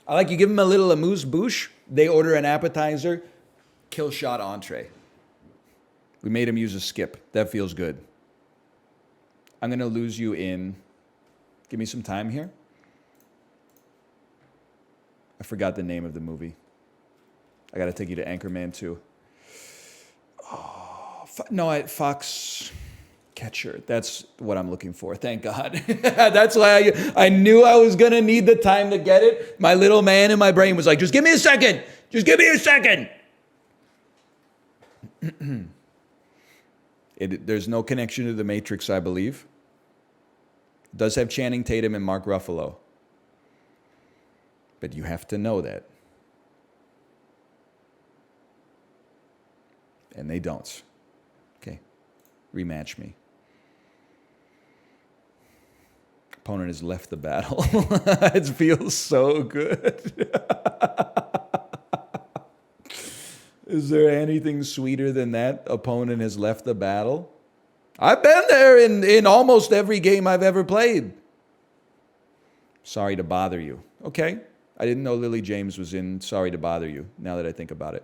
S1: I like you give them a little amuse-bouche. They order an appetizer. Kill shot entree. We made him use a skip. That feels good. I'm going to lose you in... Give me some time here. I forgot the name of the movie. I got to take you to Anchorman 2. Oh, Fox Catcher. That's what I'm looking for. Thank God. That's why I knew I was going to need the time to get it. My little man in my brain was like, just give me a second. Just give me a second. There's no connection to The Matrix, I believe. It does have Channing Tatum and Mark Ruffalo. But you have to know that. And they don't. Okay. Rematch me. Opponent has left the battle. It feels so good. Is there anything sweeter than that? Opponent has left the battle. I've been there in almost every game I've ever played. Sorry to bother you. Okay. I didn't know Lily James was in Sorry to Bother You, now that I think about it.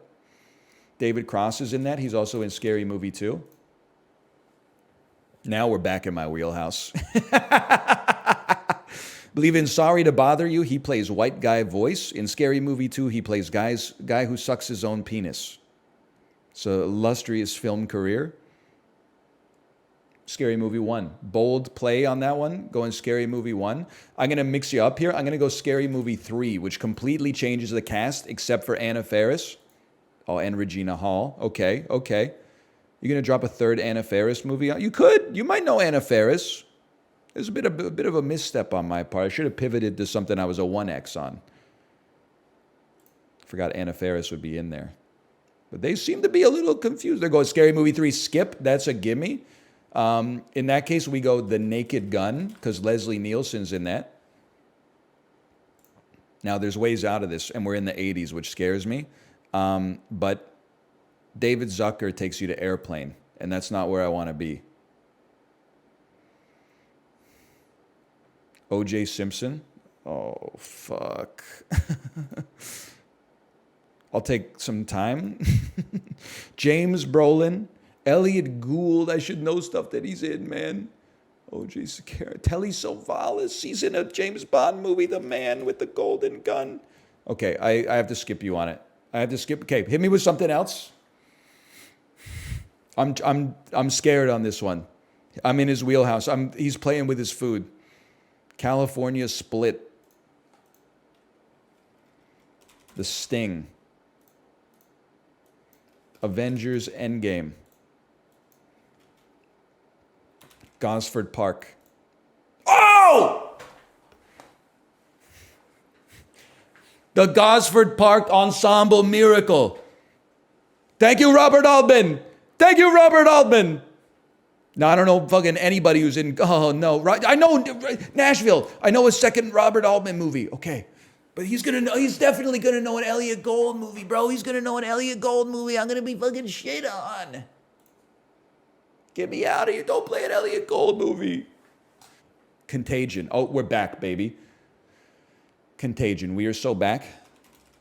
S1: David Cross is in that. He's also in Scary Movie 2. Now we're back in my wheelhouse. Believe in Sorry to Bother You, he plays white guy voice. In Scary Movie 2, he plays guy who sucks his own penis. It's a illustrious film career. Scary Movie 1. Bold play on that one. Going Scary Movie 1. I'm going to mix you up here. I'm going to go Scary Movie 3, which completely changes the cast except for Anna Faris. Oh, and Regina Hall. Okay. You're going to drop a third Anna Faris movie? You could. You might know Anna Faris. There's a bit of a misstep on my part. I should have pivoted to something I was a 1X on. Forgot Anna Faris would be in there. But they seem to be a little confused. They're going Scary Movie 3, skip. That's a gimme. In that case, we go The Naked Gun, because Leslie Nielsen's in that. Now, there's ways out of this, and we're in the 80s, which scares me. But David Zucker takes you to Airplane, and that's not where I want to be. O.J. Simpson? Oh, fuck. I'll take some time. James Brolin. Elliot Gould, I should know stuff that he's in, man. O.J. Sakara. Telly Savalas, he's in a James Bond movie, The Man with the Golden Gun. Okay, I have to skip you on it. I have to skip. Okay, hit me with something else. I'm scared on this one. I'm in his wheelhouse. He's playing with his food. California Split. The Sting. Avengers Endgame. Gosford Park. Oh! The Gosford Park Ensemble Miracle. Thank you, Robert Altman. Thank you, Robert Altman. Now, I don't know fucking anybody who's in... Oh, no. I know Nashville. I know a second Robert Altman movie. Okay. But he's definitely going to know an Elliot Gould movie, bro. He's going to know an Elliot Gould movie. I'm going to be fucking shit on. Get me out of here. Don't play an Elliot Gould movie. Contagion. Oh, we're back, baby. Contagion. We are so back.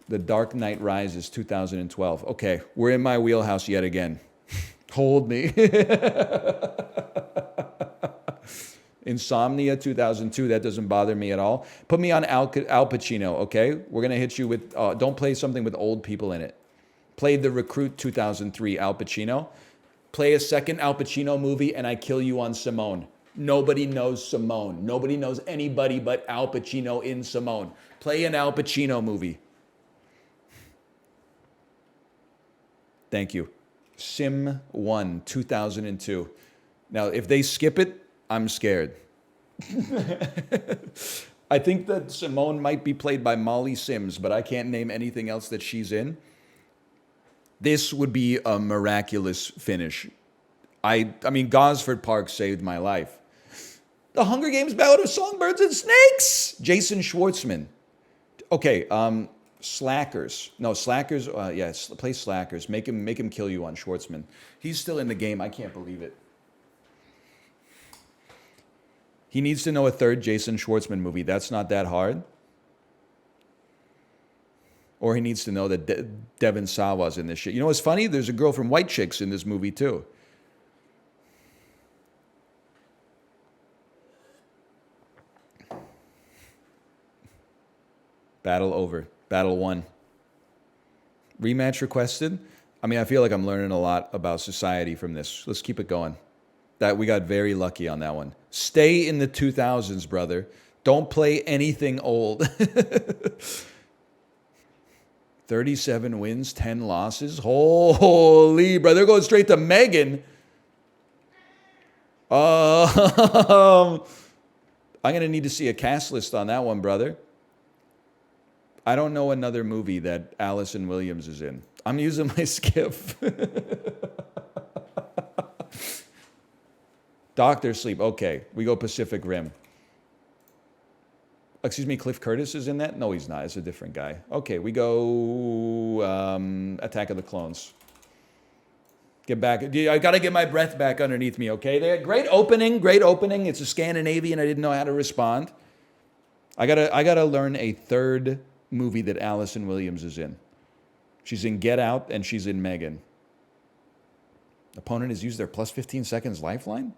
S1: The Dark Knight Rises 2012. Okay, we're in my wheelhouse yet again. Hold me. Insomnia 2002. That doesn't bother me at all. Put me on Al Pacino, okay? We're going to hit you with... don't play something with old people in it. Play The Recruit 2003, Al Pacino. Play a second Al Pacino movie, and I kill you on Simone. Nobody knows Simone. Nobody knows anybody but Al Pacino in Simone. Play an Al Pacino movie. Thank you. Sim 1, 2002. Now, if they skip it, I'm scared. I think that Simone might be played by Molly Sims, but I can't name anything else that she's in. This would be a miraculous finish. I mean, Gosford Park saved my life. The Hunger Games Ballad of Songbirds and Snakes. Jason Schwartzman. Okay, Slackers. No, Slackers. Yeah, play Slackers. Make him kill you on Schwartzman. He's still in the game. I can't believe it. He needs to know a third Jason Schwartzman movie. That's not that hard. Or he needs to know that Devin Sawa's in this shit. You know what's funny? There's a girl from White Chicks in this movie too. Battle over. Battle 1. Rematch requested. I mean, I feel like I'm learning a lot about society from this. Let's keep it going. That we got very lucky on that one. Stay in the 2000s, brother. Don't play anything old. 37 wins, 10 losses. Holy, brother, going straight to M3GAN. I'm going to need to see a cast list on that one, brother. I don't know another movie that Allison Williams is in. I'm using my skip. Doctor Sleep. Okay, we go Pacific Rim. Excuse me, Cliff Curtis is in that? No, he's not. It's a different guy. Okay, we go Attack of the Clones. Get back. I got to get my breath back underneath me, okay? Great opening, great opening. It's a Scandinavian. I didn't know how to respond. I gotta learn a third movie that Allison Williams is in. She's in Get Out and she's in M3GAN. Opponent has used their plus 15 seconds lifeline?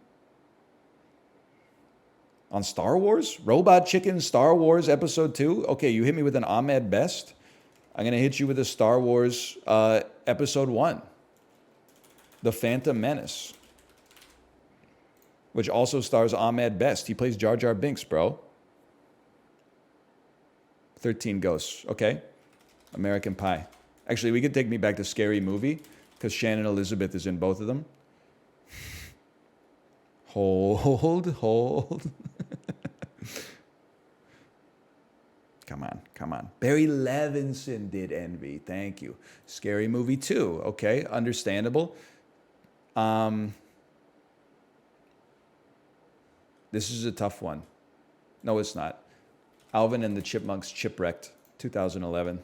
S1: On Star Wars? Robot Chicken Star Wars Episode 2? Okay, you hit me with an Ahmed Best. I'm going to hit you with a Star Wars Episode 1. The Phantom Menace. Which also stars Ahmed Best. He plays Jar Jar Binks, bro. 13 Ghosts. Okay. American Pie. Actually, we could take me back to Scary Movie because Shannon Elizabeth is in both of them. Hold. Come on. Barry Levinson did Envy. Thank you. Scary Movie 2. Okay, understandable. This is a tough one. No, it's not. Alvin and the Chipmunks Chipwrecked, 2011.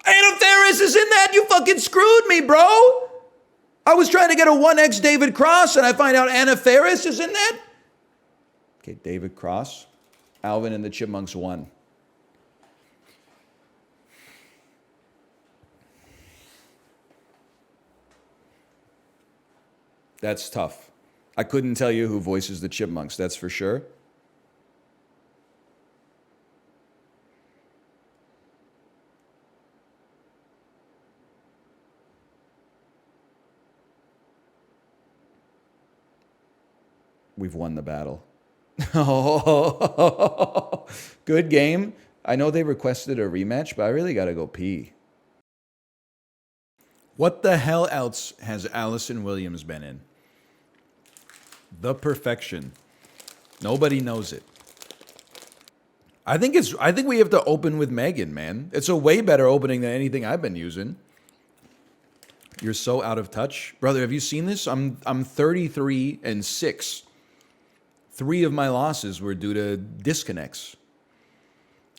S1: Anna Faris is in that? You fucking screwed me, bro. I was trying to get a 1X David Cross, and I find out Anna Faris is in that? Okay, David Cross. Alvin and the Chipmunks 1. That's tough. I couldn't tell you who voices the Chipmunks, that's for sure. We've won the battle. Good game. I know they requested a rematch, but I really got to go pee. What the hell else has Allison Williams been in? The Perfection. Nobody knows it. I think we have to open with M3GAN, man. It's a way better opening than anything I've been using. You're so out of touch. Brother, have you seen this? I'm 33-6. 3 of my losses were due to disconnects.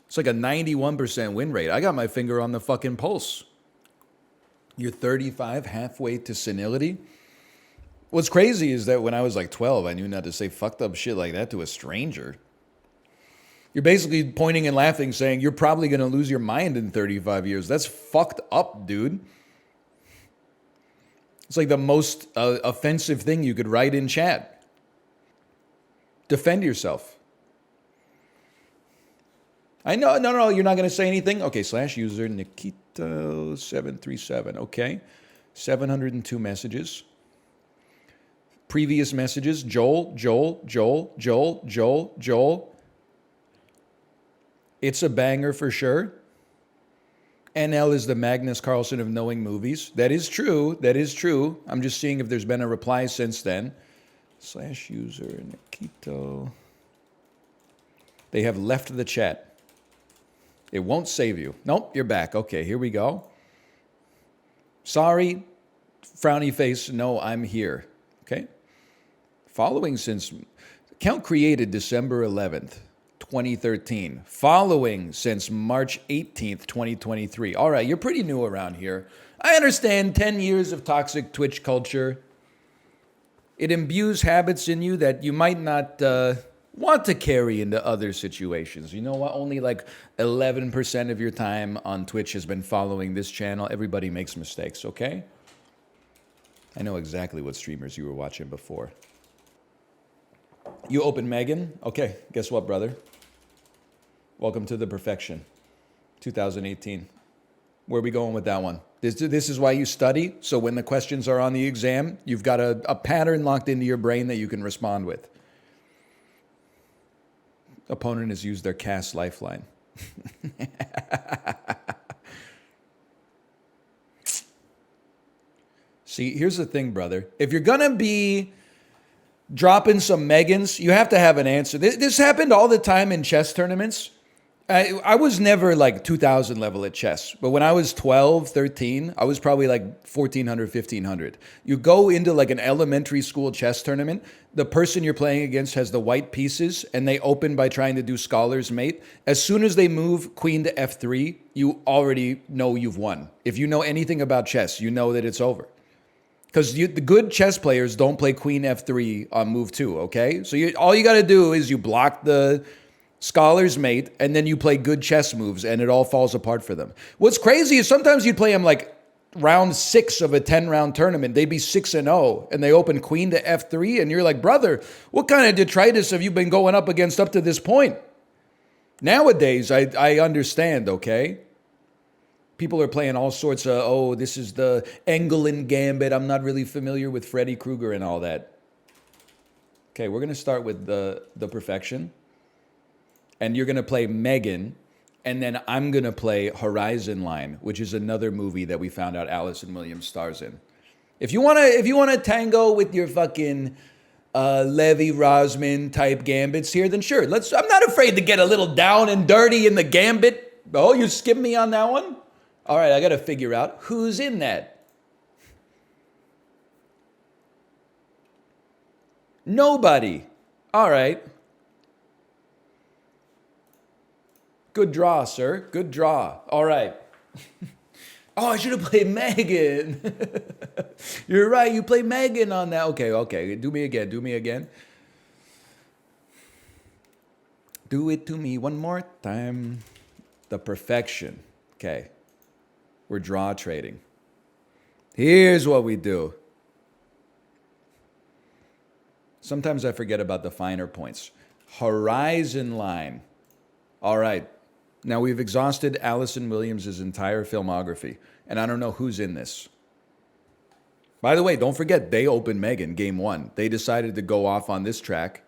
S1: It's like a 91% win rate. I got my finger on the fucking pulse. You're 35, halfway to senility. What's crazy is that when I was like 12, I knew not to say fucked up shit like that to a stranger. You're basically pointing and laughing, saying you're probably going to lose your mind in 35 years. That's fucked up, dude. It's like the most offensive thing you could write in chat. Defend yourself. I know, no, you're not going to say anything? Okay, /user Nikito737. Okay, 702 messages. Previous messages, Joel. It's a banger for sure. NL is the Magnus Carlsen of knowing movies. That is true. That is true. I'm just seeing if there's been a reply since then. Slash user Nikito. They have left the chat. It won't save you. Nope, you're back. Okay, here we go. Sorry, frowny face. No, I'm here. Okay. Following since account created December 11th, 2013. Following since March 18th, 2023. All right, you're pretty new around here. I understand 10 years of toxic Twitch culture. It imbues habits in you that you might not want to carry into other situations. You know what? Only like 11% of your time on Twitch has been following this channel. Everybody makes mistakes, okay? I know exactly what streamers you were watching before. You open M3GAN? Okay, guess what, brother? Welcome to the perfection. 2018. Where are we going with that one? This is why you study, so when the questions are on the exam, you've got a pattern locked into your brain that you can respond with. Opponent has used their cast lifeline. See, here's the thing, brother. If you're gonna be dropping some M3GANs, you have to have an answer. This happened all the time in chess tournaments. I was never like 2,000 level at chess, but when I was 12, 13, I was probably like 1,400, 1,500. You go into like an elementary school chess tournament, the person you're playing against has the white pieces, and they open by trying to do scholar's mate. As soon as they move queen to f3, you already know you've won. If you know anything about chess, you know that it's over. Because the good chess players don't play queen f3 on move 2, okay? So all you got to do is you block the scholar's mate, and then you play good chess moves, and it all falls apart for them. What's crazy is sometimes you'd play them like round 6 of a 10-round tournament. They'd be 6-0, and they open queen to f3, and you're like, brother, what kind of detritus have you been going up against up to this point? Nowadays, I understand, okay? People are playing all sorts of, oh, this is the Engelin Gambit. I'm not really familiar with Freddy Krueger and all that. Okay, we're going to start with the perfection. And you're going to play M3GAN, and then I'm going to play Horizon Line, which is another movie that we found out Allison Williams stars in. If you want to tango with your fucking Levy Rosman type gambits here, then sure. I'm not afraid to get a little down and dirty in the gambit. Oh, you skipped me on that one? All right, I got to figure out who's in that. Nobody. All right. Good draw, sir. Good draw. All right. Oh, I should have played M3GAN. You're right. You play M3GAN on that. Okay. Do me again. Do it to me one more time. The perfection. Okay. We're draw trading. Here's what we do. Sometimes I forget about the finer points. Horizon Line. All right. Now we've exhausted Allison Williams' entire filmography, and I don't know who's in this. By the way, don't forget, they opened M3GAN game 1. They decided to go off on this track.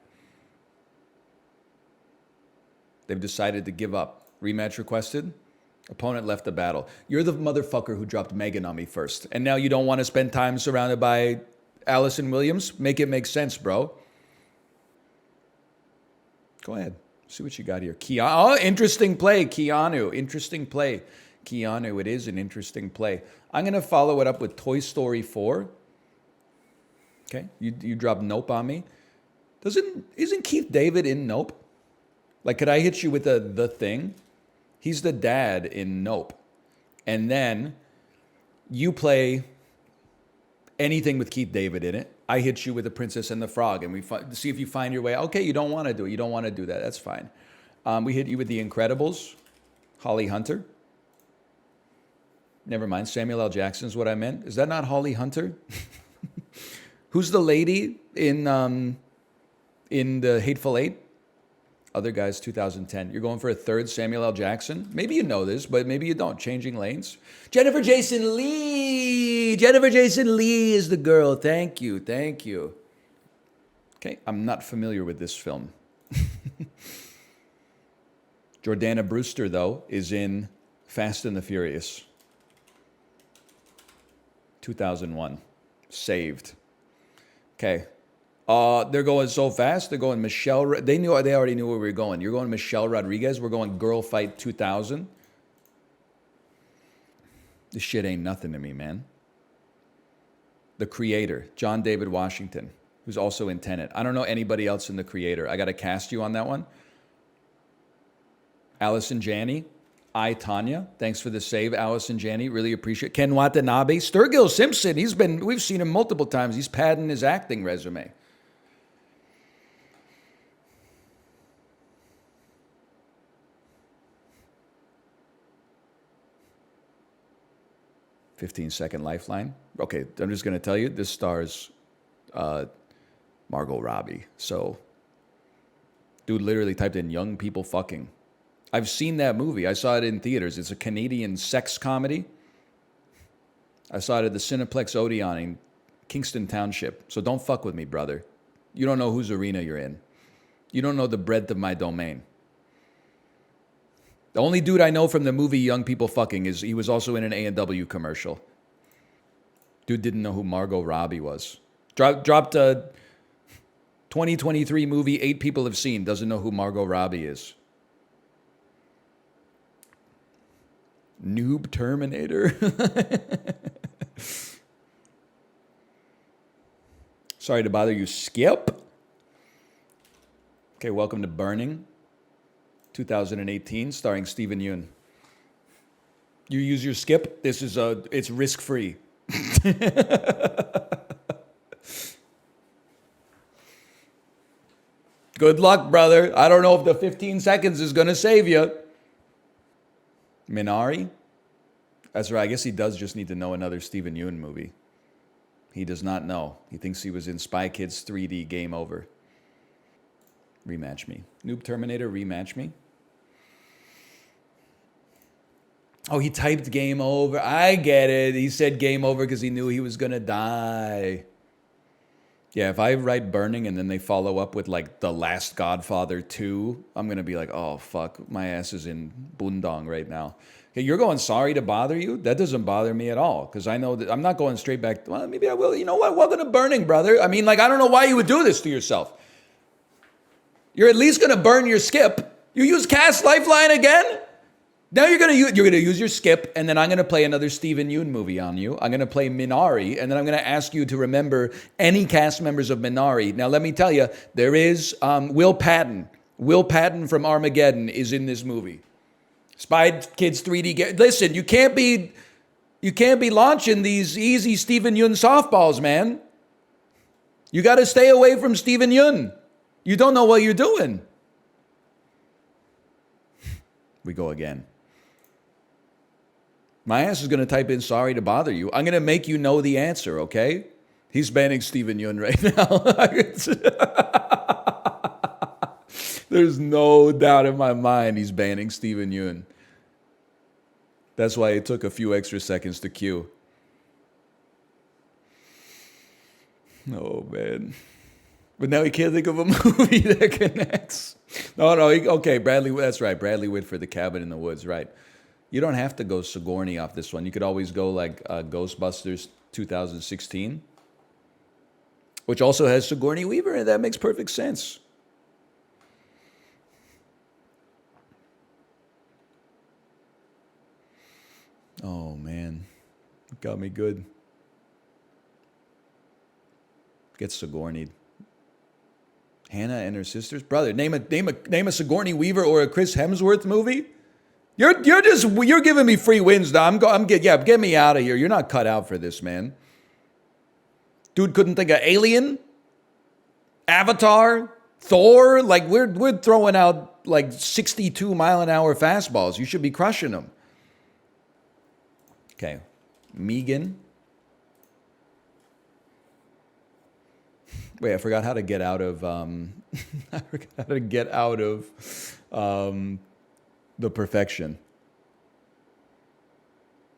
S1: They've decided to give up. Rematch requested. Opponent left the battle. You're the motherfucker who dropped M3GAN on me first, and now you don't want to spend time surrounded by Allison Williams? Make it make sense, bro. Go ahead. See what you got here. Oh, interesting play, Keanu. Interesting play. Keanu, it is an interesting play. I'm going to follow it up with Toy Story 4. Okay, you dropped Nope on me. Isn't Keith David in Nope? Like, could I hit you with the Thing? He's the dad in Nope. And then you play anything with Keith David in it. I hit you with The Princess and the Frog, and we see if you find your way. Okay, you don't want to do it. You don't want to do that. That's fine. We hit you with The Incredibles, Holly Hunter. Never mind. Samuel L. Jackson's what I meant. Is that not Holly Hunter? Who's the lady in the Hateful Eight? Other Guys, 2010. You're going for a third Samuel L. Jackson? Maybe you know this, but maybe you don't. Changing Lanes. Jennifer Jason Leigh. Jennifer Jason Leigh is the girl. Thank you. Okay, I'm not familiar with this film. Jordana Brewster, though, is in Fast and the Furious. 2001. Saved. Okay. They're going so fast. They're going Michelle. They already knew where we were going. You're going Michelle Rodriguez. We're going Girl Fight 2000. This shit ain't nothing to me, man. The Creator, John David Washington, who's also in Tenet. I don't know anybody else in The Creator. I got to cast you on that one. Allison Janney. Tanya. Thanks for the save, Allison Janney. Really appreciate it. Ken Watanabe. Sturgill Simpson. We've seen him multiple times. He's padding his acting resume. "15-second lifeline." Okay, I'm just going to tell you, this stars Margot Robbie. So, dude literally typed in "young people fucking." I've seen that movie. I saw it in theaters. It's a Canadian sex comedy. I saw it at the Cineplex Odeon in Kingston Township. So don't fuck with me, brother. You don't know whose arena you're in. You don't know the breadth of my domain. The only dude I know from the movie Young People Fucking is he was also in an A&W commercial. Dude didn't know who Margot Robbie was. Dropped a 2023 movie 8 people have seen. Doesn't know who Margot Robbie is. Noob Terminator. Sorry to bother you, Skip. Okay, welcome to Burning. 2018, starring Steven Yeun. You use your Skip. It's risk-free. Good luck, brother. I don't know if the 15 seconds is going to save you. Minari? That's right. I guess he does just need to know another Steven Yeun movie. He does not know. He thinks he was in Spy Kids 3D. Game over. Rematch me. Noob Terminator, rematch me. Oh, he typed game over. I get it. He said game over because he knew he was going to die. Yeah, if I write Burning and then they follow up with like The Last Godfather 2, I'm going to be like, oh, fuck, my ass is in Bundong right now. Okay, you're going sorry to bother you? That doesn't bother me at all because I know that I'm not going straight back. Well, maybe I will. You know what? Welcome to Burning, brother. I mean, like, I don't know why you would do this to yourself. You're at least going to burn your Skip. You use Cast Lifeline again? Now you're gonna use your Skip, and then I'm gonna play another Steven Yeun movie on you. I'm gonna play Minari, and then I'm gonna ask you to remember any cast members of Minari. Now let me tell you, there is Will Patton. Will Patton from Armageddon is in this movie. Spy Kids 3D. Listen, you can't be launching these easy Steven Yeun softballs, man. You got to stay away from Steven Yeun. You don't know what you're doing. We go again. My ass is going to type in sorry to bother you. I'm going to make you know the answer, okay? He's banning Steven Yeun right now. There's no doubt in my mind he's banning Steven Yeun. That's why it took a few extra seconds to queue. Oh, man. But now he can't think of a movie that connects. Okay, Bradley, that's right. Bradley Whitford, The Cabin in the Woods, right. You don't have to go Sigourney off this one. You could always go like Ghostbusters 2016, which also has Sigourney Weaver, and that makes perfect sense. Oh, man. Got me good. Get Sigourney. Hannah and her sisters? Brother, name a Sigourney Weaver or a Chris Hemsworth movie? You're giving me free wins now. Get me out of here. You're not cut out for this, man. Dude couldn't think of Alien, Avatar, Thor. Like we're throwing out like 62 mile an hour fastballs. You should be crushing them. Okay, M3GAN. Wait, I forgot how to get out of. I forgot how to get out of the perfection.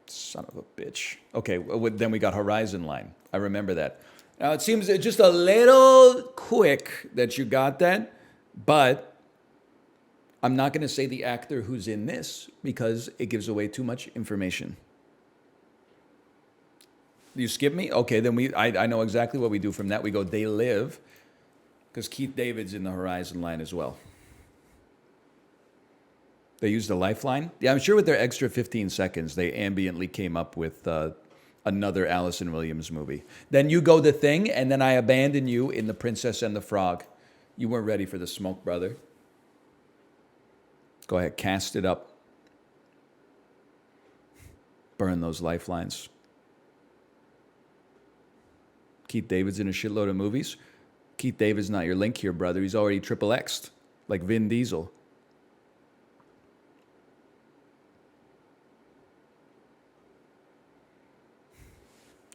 S1: Son of a bitch. Okay, then we got Horizon Line. I remember that. Now it seems just a little quick that you got that, but I'm not going to say the actor who's in this because it gives away too much information. You skip me? Okay, then I know exactly what we do from that. We go, they live, because Keith David's in the horizon line as well. They used a lifeline? Yeah, I'm sure with their extra 15 seconds, they ambiently came up with another Allison Williams movie. Then you go The Thing, and then I abandon you in The Princess and the Frog. You weren't ready for the smoke, brother. Go ahead, cast it up. Burn those lifelines. Keith David's in a shitload of movies. Keith David's not your link here, brother. He's already triple X'd, like Vin Diesel.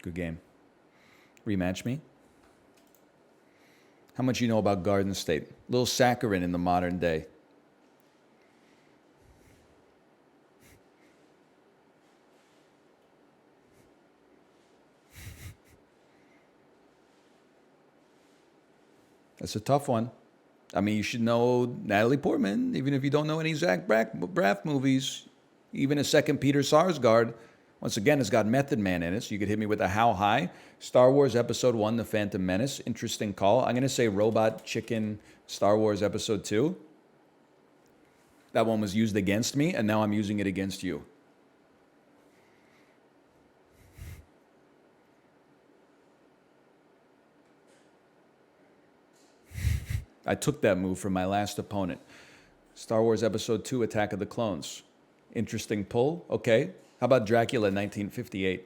S1: Good game. Rematch me. How much you know about Garden State? Little saccharin in the modern day. That's a tough one. I mean, you should know Natalie Portman, even if you don't know any Zach Braff movies. Even a second Peter Sarsgaard. Once again, it's got Method Man in it, so you could hit me with a How High. Star Wars Episode 1, The Phantom Menace. Interesting call. I'm going to say Robot Chicken Star Wars Episode 2. That one was used against me, and now I'm using it against you. I took that move from my last opponent. Star Wars Episode 2, Attack of the Clones. Interesting pull. Okay. How about Dracula 1958?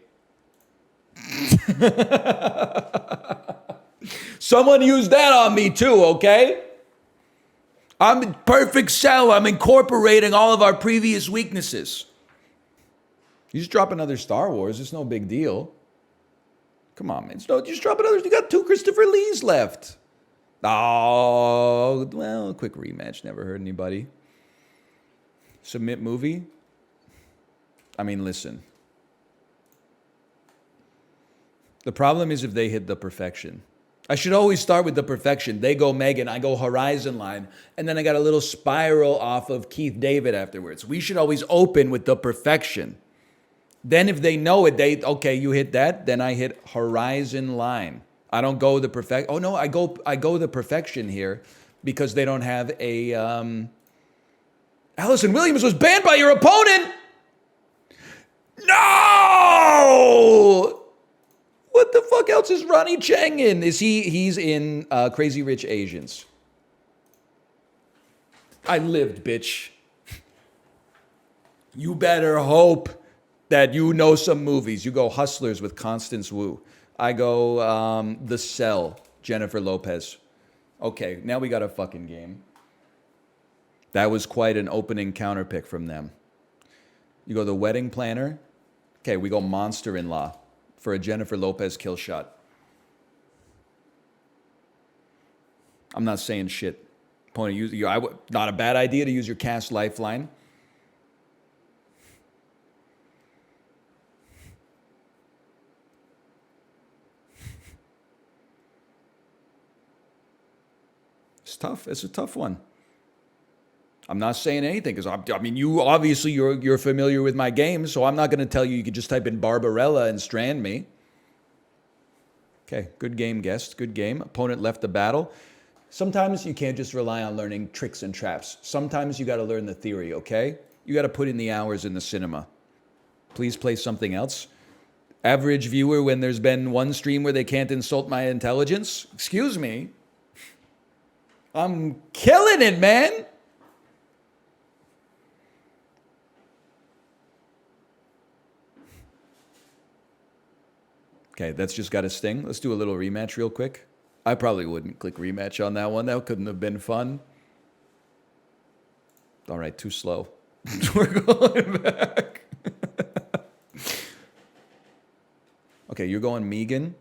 S1: Someone used that on me too, okay? I'm in perfect cell. I'm incorporating all of our previous weaknesses. You just drop another Star Wars. It's no big deal. Come on, man. Just drop another. You got 2 Christopher Lees left. Oh, well, a quick rematch. Never hurt anybody. Submit movie. I mean, listen. The problem is if they hit the perfection. I should always start with the perfection. They go M3GAN, I go horizon line, and then I got a little spiral off of Keith David afterwards. We should always open with the perfection. Then if they know it, okay, you hit that, then I hit horizon line. I don't go the perfect. Oh no, I go the perfection here because they don't have a. Allison Williams was banned by your opponent. No. What the fuck else is Ronny Chieng in? He's in Crazy Rich Asians. I lived, bitch. You better hope that you know some movies. You go Hustlers with Constance Wu. I go The Cell, Jennifer Lopez. Okay, now we got a fucking game. That was quite an opening counter pick from them. You go The Wedding Planner. Okay, we go Monster-in-Law for a Jennifer Lopez kill shot. I'm not saying shit. Opponent, not a bad idea to use your cast lifeline. It's tough. It's a tough one. I'm not saying anything because I mean, you're familiar with my game, so I'm not going to tell you could just type in Barbarella and strand me. Okay, good game, guest. Good game. Opponent left the battle. Sometimes you can't just rely on learning tricks and traps. Sometimes you got to learn the theory, okay? You got to put in the hours in the cinema. Please play something else. Average viewer when there's been one stream where they can't insult my intelligence. Excuse me. I'm killing it, man. Okay, that's just got a sting. Let's do a little rematch real quick. I probably wouldn't click rematch on that one. That couldn't have been fun. All right, too slow. We're going back. Okay, you're going M3GAN.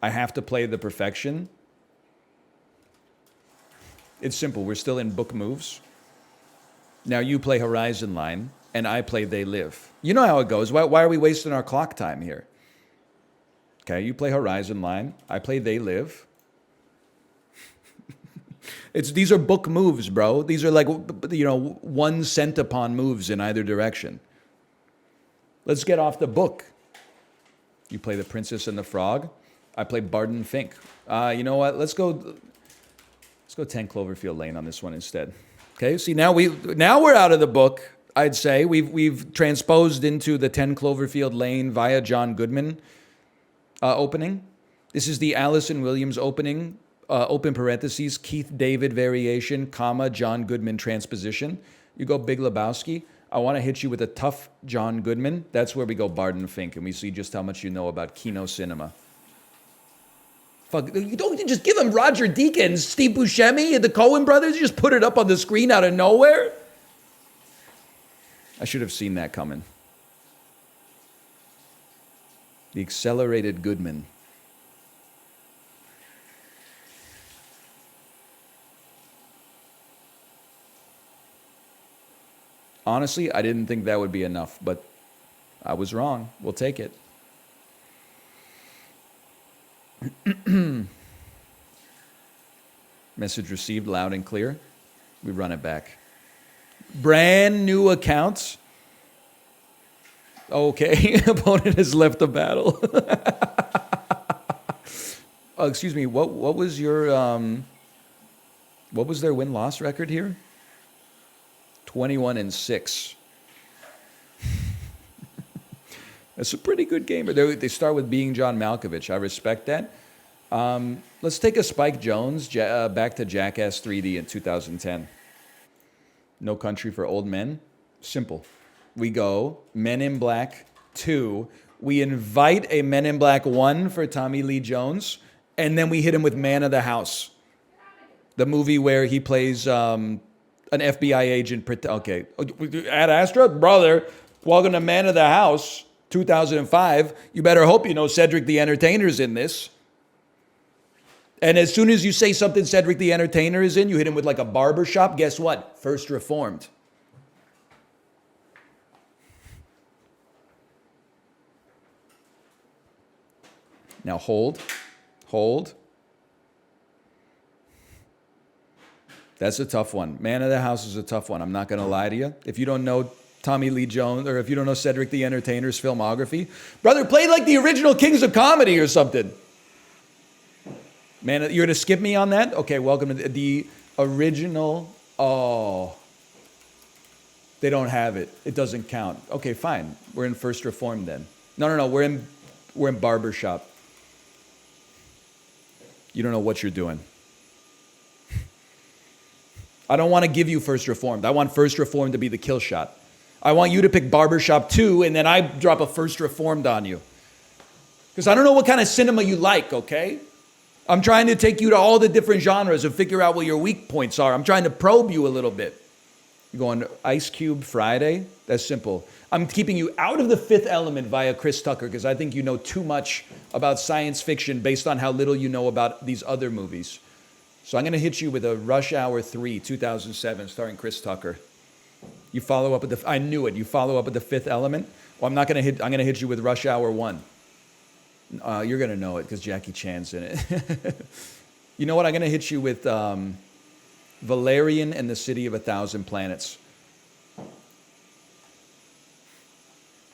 S1: I have to play the perfection. It's simple. We're still in book moves. Now you play Horizon Line, and I play They Live. You know how it goes. Why are we wasting our clock time here? Okay, you play Horizon Line. I play They Live. These are book moves, bro. These are like, 1 cent upon moves in either direction. Let's get off the book. You play the Princess and the Frog. I play Barden Fink. You know what? Let's go 10 Cloverfield Lane on this one instead. Okay. See, now we're out of the book. I'd say we've transposed into the 10 Cloverfield Lane via John Goodman opening. This is the Allison Williams opening. Open parentheses, Keith David variation, comma, John Goodman transposition. You go Big Lebowski. I want to hit you with a tough John Goodman. That's where we go Barden Fink, and we see just how much you know about Kino cinema. Fuck, you don't just give him Roger Deakins, Steve Buscemi, and the Coen brothers. You just put it up on the screen out of nowhere. I should have seen that coming. The accelerated Goodman. Honestly, I didn't think that would be enough, but I was wrong. We'll take it. Message received loud and clear. We run it back. Brand new accounts. Okay, opponent has left the battle. Oh, excuse me. What was your what was their win-loss record here? 21-6. That's a pretty good game. They start with being John Malkovich. I respect that. Let's take a Spike Jonze back to Jackass 3D in 2010. No Country for Old Men. Simple. We go Men in Black 2. We invite a Men in Black 1 for Tommy Lee Jones. And then we hit him with Man of the House. The movie where he plays an FBI agent. Okay. Ad Astra, brother, welcome to Man of the House 2005. You better hope you know Cedric the Entertainer's in this. And as soon as you say something Cedric the Entertainer is in, you hit him with like a barbershop. Guess what? First Reformed. Now hold. That's a tough one. Man of the House is a tough one. I'm not going to lie to you. If you don't know Tommy Lee Jones, or if you don't know Cedric the Entertainer's filmography, brother, play like the original Kings of Comedy or something. Man, you're going to skip me on that? Okay, welcome to the original. Oh, they don't have it. It doesn't count. Okay, fine. We're in First Reformed then. No. We're in Barbershop. You don't know what you're doing. I don't want to give you First Reformed. I want First Reformed to be the kill shot. I want you to pick Barbershop 2, and then I drop a First Reformed on you. Because I don't know what kind of cinema you like, okay? I'm trying to take you to all the different genres and figure out what your weak points are. I'm trying to probe you a little bit. You're going Ice Cube Friday? That's simple. I'm keeping you out of The Fifth Element via Chris Tucker because I think you know too much about science fiction based on how little you know about these other movies. So I'm going to hit you with a Rush Hour 3, 2007, starring Chris Tucker. You follow up with I knew it. You follow up with The Fifth Element. Well, I'm going to hit you with Rush Hour 1. You're going to know it because Jackie Chan's in it. You know what? I'm going to hit you with Valerian and the City of a Thousand Planets.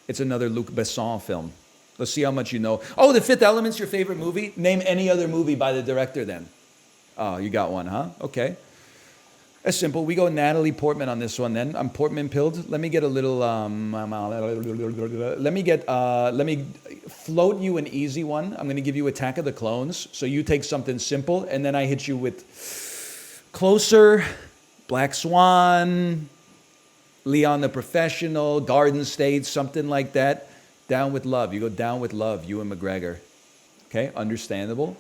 S1: It's another Luc Besson film. Let's see how much you know. Oh, The Fifth Element's your favorite movie? Name any other movie by the director then. Oh, you got one, huh? Okay. That's simple. We go Natalie Portman on this one then. I'm Portman pilled. Let me get a little, let me float you an easy one. I'm going to give you Attack of the Clones. So you take something simple and then I hit you with Closer, Black Swan, Leon the Professional, Garden State, something like that. Down with Love. You go Down with Love, Ewan McGregor. Okay, understandable.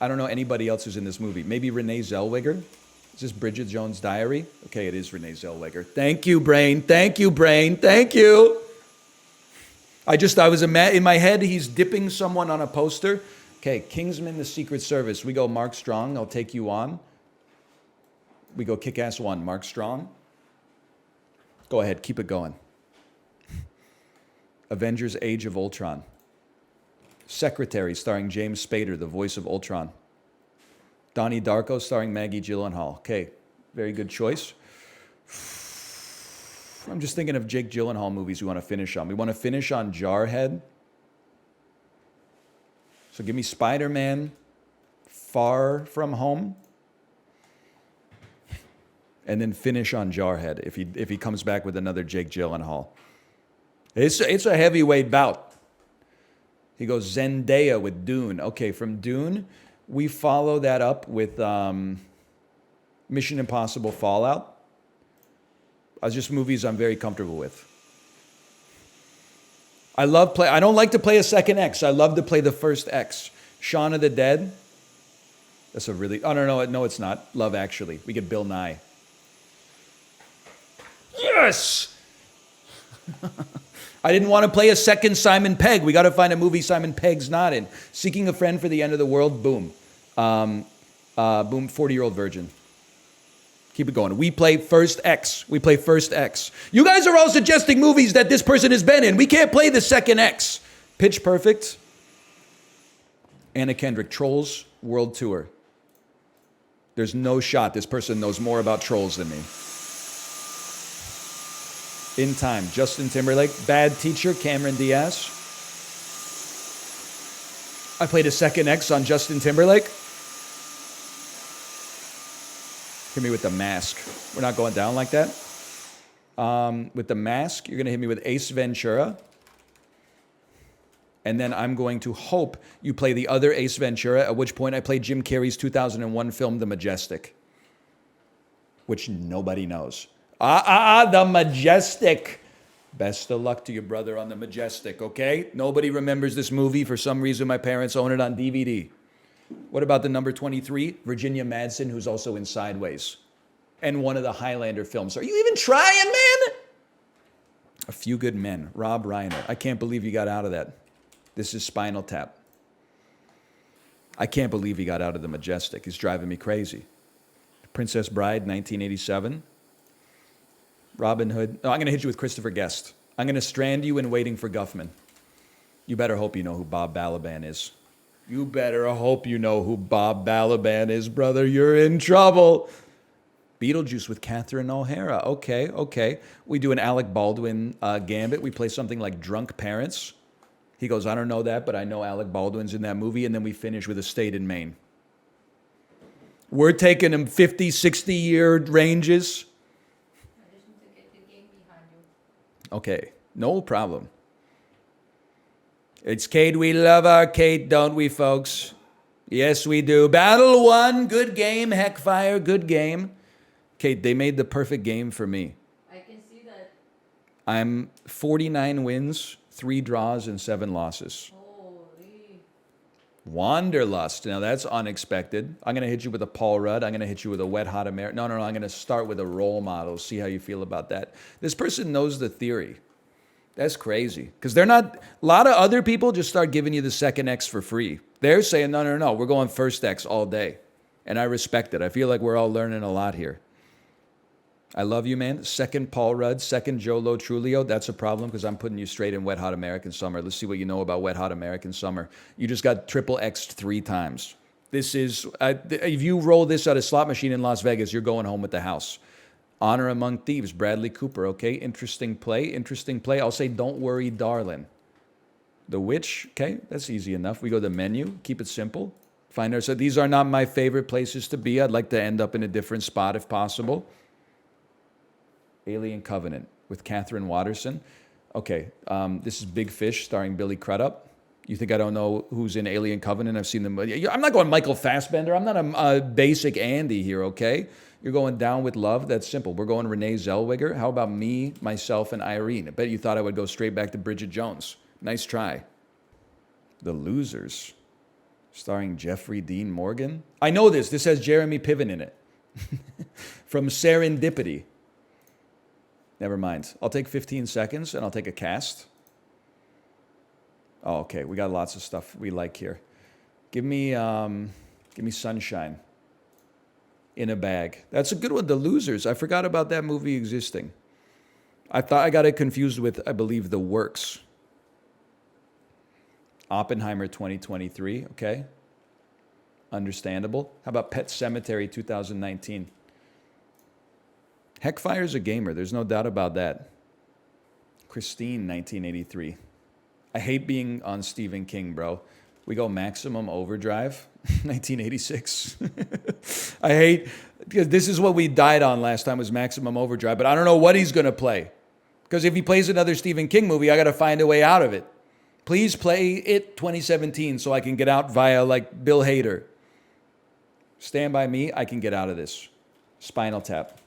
S1: I don't know anybody else who's in this movie. Maybe Renee Zellweger. Is this Bridget Jones' Diary? Okay, it is Renee Zellweger. Thank you, brain. Thank you, brain. Thank you. I was in my head, he's dipping someone on a poster. Okay, Kingsman, The Secret Service. We go Mark Strong. I'll take you on. We go Kick-Ass 1. Mark Strong. Go ahead. Keep it going. Avengers Age of Ultron. Secretary, starring James Spader, the voice of Ultron. Donnie Darko starring Maggie Gyllenhaal. Okay, very good choice. I'm just thinking of Jake Gyllenhaal movies we want to finish on. We want to finish on Jarhead. So give me Spider-Man, Far From Home, and then finish on Jarhead if he comes back with another Jake Gyllenhaal. It's a heavyweight bout. He goes Zendaya with Dune. Okay, from Dune, we follow that up with Mission Impossible Fallout. Just movies I'm very comfortable with. I don't like to play a second X. I love to play the first X. Shaun of the Dead. That's a really... Oh, no, it's not. Love Actually. We get Bill Nye. Yes! I didn't want to play a second Simon Pegg. We got to find a movie Simon Pegg's not in. Seeking a Friend for the End of the World. Boom. Boom. 40-Year-Old Virgin. Keep it going. We play First X. We play First X. You guys are all suggesting movies that this person has been in. We can't play the second X. Pitch Perfect. Anna Kendrick. Trolls World Tour. There's no shot this person knows more about Trolls than me. In Time. Justin Timberlake. Bad Teacher. Cameron Diaz. I played a second X on Justin Timberlake. Hit me with The Mask. We're not going down like that. With The Mask, you're going to hit me with Ace Ventura. And then I'm going to hope you play the other Ace Ventura, at which point I play Jim Carrey's 2001 film, The Majestic. Which nobody knows. The Majestic. Best of luck to you, brother, on The Majestic, okay? Nobody remembers this movie. For some reason, my parents own it on DVD. What about the number 23? Virginia Madsen, who's also in Sideways. And one of the Highlander films. Are you even trying, man? A Few Good Men. Rob Reiner. I can't believe you got out of that. This is Spinal Tap. I can't believe he got out of The Majestic. He's driving me crazy. Princess Bride, 1987. Robin Hood. No, I'm going to hit you with Christopher Guest. I'm going to strand you in Waiting for Guffman. You better hope you know who Bob Balaban is. You better hope you know who Bob Balaban is, brother. You're in trouble. Beetlejuice with Catherine O'Hara. Okay. We do an Alec Baldwin gambit. We play something like Drunk Parents. He goes, I don't know that, but I know Alec Baldwin's in that movie. And then we finish with Estate in Maine. We're taking them 50, 60-year ranges.
S2: I just need to get the game behind you.
S1: Okay, no problem. It's Kate. We love our Kate, don't we, folks? Yes, we do. Battle 1, good game. Heckfire, good game. Kate, they made the perfect game for me.
S2: I can see that.
S1: I'm 49 wins, 3 draws, and 7 losses.
S2: Holy.
S1: Wanderlust. Now, that's unexpected. I'm going to hit you with a Paul Rudd. I'm going to hit you with a Wet Hot American. No. I'm going to start with a role model. See how you feel about that. This person knows the theory. That's crazy. Because they're not... A lot of other people just start giving you the second X for free. They're saying, no. We're going first X all day. And I respect it. I feel like we're all learning a lot here. I love you, man. Second Paul Rudd. Second Joe Lo Trulio. That's a problem because I'm putting you straight in Wet Hot American Summer. Let's see what you know about Wet Hot American Summer. You just got triple X'd 3 times. This is... if you roll this out of slot machine in Las Vegas, you're going home with the house. Honor Among Thieves, Bradley Cooper, okay? Interesting play. I'll say Don't Worry, Darling. The Witch, okay? That's easy enough. We go to the menu. Keep it simple. Find out. So these are not my favorite places to be. I'd like to end up in a different spot if possible. Alien Covenant with Catherine Watterson. Okay, this is Big Fish starring Billy Crudup. You think I don't know who's in Alien Covenant? I've seen them. I'm not going Michael Fassbender. I'm not a basic Andy here, okay? You're going Down with Love. That's simple. We're going Renee Zellweger. How about me, myself, and Irene? I bet you thought I would go straight back to Bridget Jones. Nice try. The Losers, starring Jeffrey Dean Morgan. I know this. This has Jeremy Piven in it. From Serendipity. Never mind. I'll take 15 seconds, and I'll take a cast. Oh, okay. We got lots of stuff we like here. Give me Sunshine. In a Bag. That's a good one. The Losers. I forgot about that movie existing. I thought I got it confused with, I believe, The Works. Oppenheimer 2023. Okay. Understandable. How about Pet Cemetery 2019? Heckfire's a gamer. There's no doubt about that. Christine 1983. I hate being on Stephen King, bro. We go maximum overdrive. 1986. I hate, because this is what we died on last time was maximum overdrive, but I don't know what he's going to play. Because if he plays another Stephen King movie, I got to find a way out of it. Please play It 2017 so I can get out via like Bill Hader. Stand By Me, I can get out of this. Spinal Tap.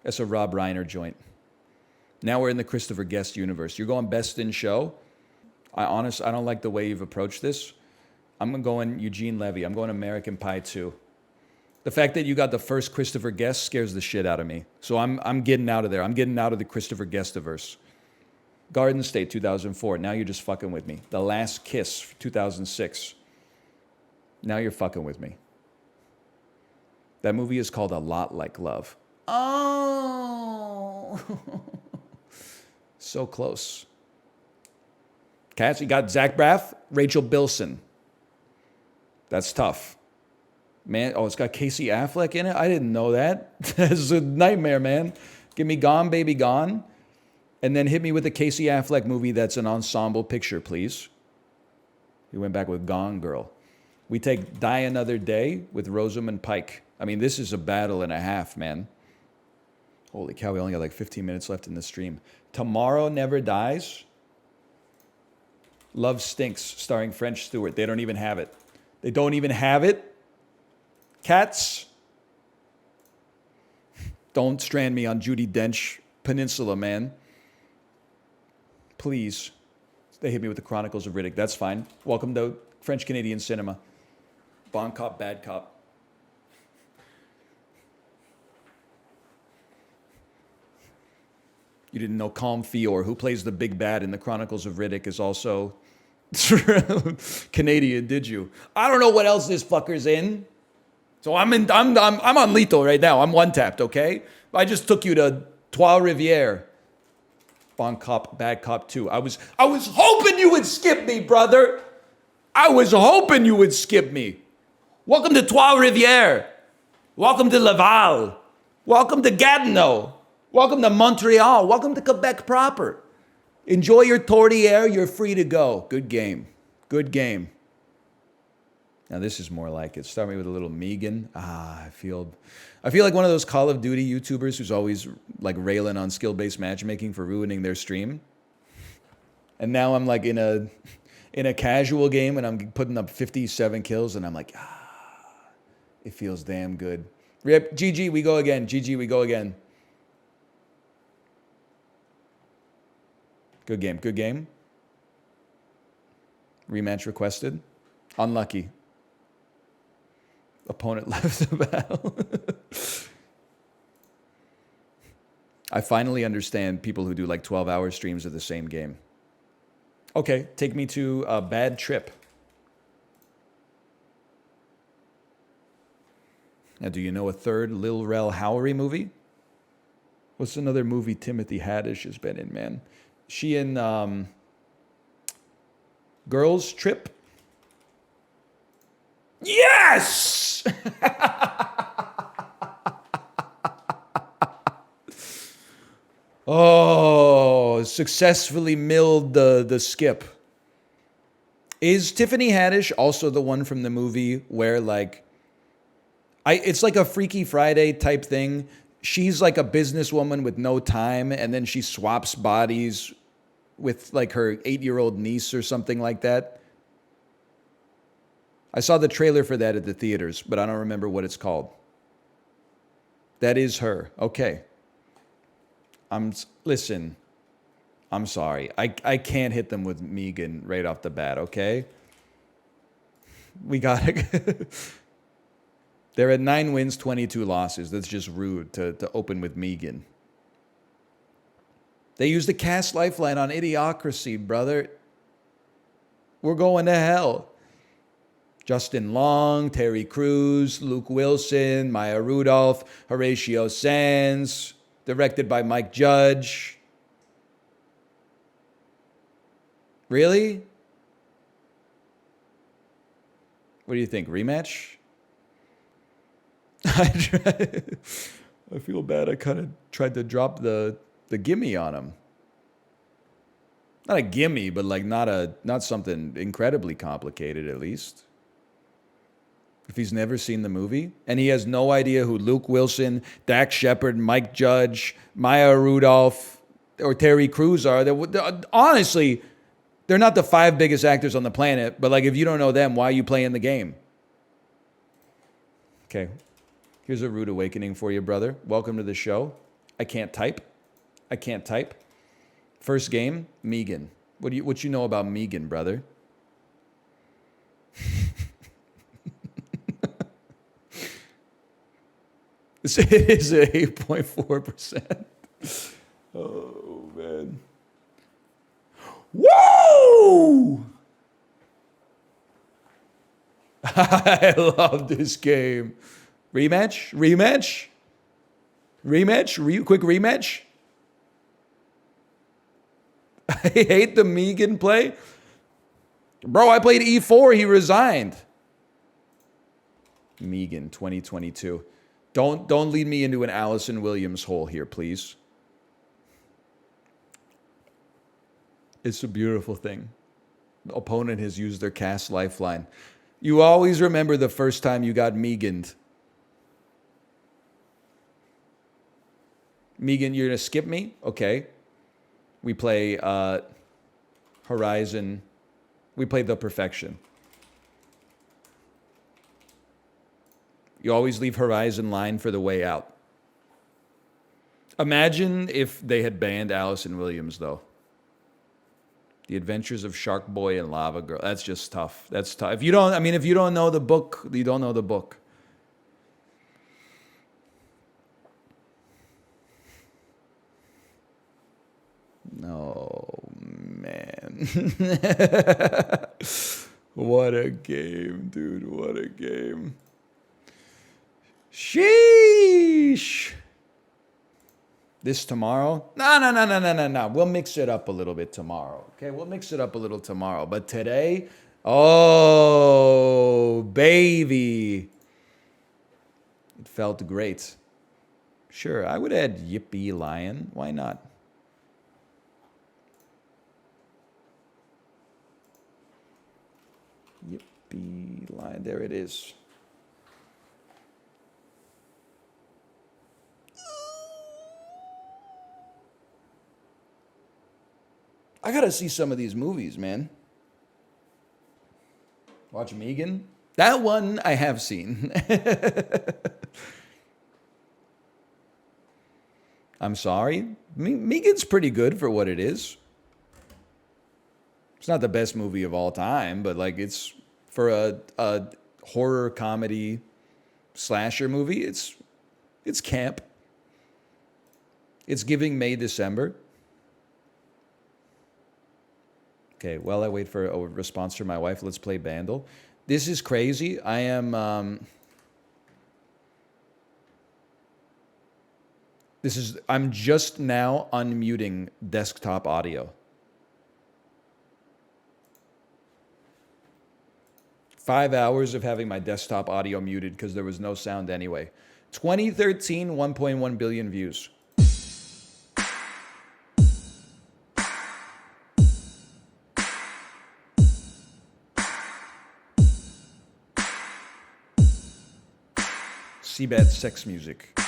S1: That's a Rob Reiner joint. Now we're in the Christopher Guest universe. You're going best in show. I don't like the way you've approached this. I'm going Eugene Levy. I'm going American Pie 2. The fact that you got the first Christopher Guest scares the shit out of me. So I'm getting out of there. I'm getting out of the Christopher Guestiverse. Garden State 2004. Now you're just fucking with me. The Last Kiss 2006. Now you're fucking with me. That movie is called A Lot Like Love. Oh. So close. Cats, you got Zach Braff, Rachel Bilson. That's tough. Man, oh, it's got Casey Affleck in it? I didn't know that. That's a nightmare, man. Give me Gone, Baby Gone. And then hit me with a Casey Affleck movie that's an ensemble picture, please. He went back with Gone Girl. We take Die Another Day with Rosamund Pike. I mean, this is a battle and a half, man. Holy cow, we only got like 15 minutes left in the stream. Tomorrow Never Dies. Love Stinks, starring French Stewart. They don't even have it. They don't even have it. Cats. Don't strand me on Judi Dench Peninsula, man. Please. They hit me with the Chronicles of Riddick. That's fine. Welcome to French Canadian cinema. Bon Cop, Bad Cop. You didn't know Calm Fior, who plays the big bad in the Chronicles of Riddick, is also Canadian, did you? I don't know what else this fucker's in. So I'm on lethal right now. I'm one tapped, okay? I just took you to Trois Rivières. Bon Cop, Bad Cop 2. I was hoping you would skip me, brother. I was hoping you would skip me. Welcome to Trois Rivières. Welcome to Laval. Welcome to Gatineau. Welcome to Montreal. Welcome to Quebec proper. Enjoy your tourtière. You're free to go. Good game. Good game. Now this is more like it. Start me with a little M3GAN. I feel like one of those Call of Duty YouTubers who's always like railing on skill-based matchmaking for ruining their stream. And now I'm like in a casual game and I'm putting up 57 kills and I'm like, it feels damn good. Rip, GG, we go again. GG, we go again. Good game, good game. Rematch requested. Unlucky. Opponent left the battle. I finally understand people who do like 12-hour streams of the same game. Okay, take me to a Bad Trip. Now, do you know a third Lil Rel Howery movie? What's another movie Timothy Haddish has been in, man? She in Girls Trip? Yes! Oh, successfully milled the skip. Is Tiffany Haddish also the one from the movie where like it's like a Freaky Friday type thing? She's like a businesswoman with no time, and then she swaps bodies with like her 8-year-old niece or something like that. I saw the trailer for that at the theaters, but I don't remember what it's called. That is her. Okay. Listen, I'm sorry. I can't hit them with M3GAN right off the bat, okay? We got it. They're at 9 wins, 22 losses. That's just rude to open with M3GAN. They used the cast lifeline on Idiocracy, brother. We're going to hell. Justin Long, Terry Crews, Luke Wilson, Maya Rudolph, Horatio Sands, directed by Mike Judge. Really? What do you think? Rematch? I feel bad. I kind of tried to drop the gimme on him. Not a gimme, but like not something incredibly complicated, at least. If he's never seen the movie and he has no idea who Luke Wilson, Dax Shepard, Mike Judge, Maya Rudolph, or Terry Crews are, honestly, they're not the 5 biggest actors on the planet. But like, if you don't know them, why are you playing the game? Okay, here's a rude awakening for you, brother. Welcome to the show. I can't type. First game, M3GAN. What you know about M3GAN, brother? It is at 8.4%. Oh, man. Whoa! I love this game. Rematch? Quick rematch? I hate the M3GAN play. Bro, I played E4. He resigned. M3GAN 2022. Don't lead me into an Allison Williams hole here, please. It's a beautiful thing. The opponent has used their cast lifeline. You always remember the first time you got M3GAN'd. M3GAN, you're going to skip me? Okay. We play Horizon. We play The Perfection. You always leave Horizon line for the way out. Imagine if they had banned Allison Williams, though. The Adventures of Shark Boy and Lava Girl. That's just tough. That's tough. If you don't know the book, you don't know the book. No, man. What a game, dude. What a game. Sheesh. This tomorrow? No. We'll mix it up a little bit tomorrow. Okay, we'll mix it up a little tomorrow. But today, oh, baby. It felt great. Sure, I would add Yippee Lion. Why not? Yippee Lion. There it is. I gotta see some of these movies, man. Watch M3GAN. That one I have seen. I'm sorry. M3GAN's pretty good for what it is. It's not the best movie of all time, but like it's for a horror comedy slasher movie. It's camp. It's giving May December. Okay, while I wait for a response from my wife, let's play Bandle. This is crazy. I am... I'm just now unmuting desktop audio. 5 hours of having my desktop audio muted because there was no sound anyway. 2013, 1.1 billion views. Seabed sex music.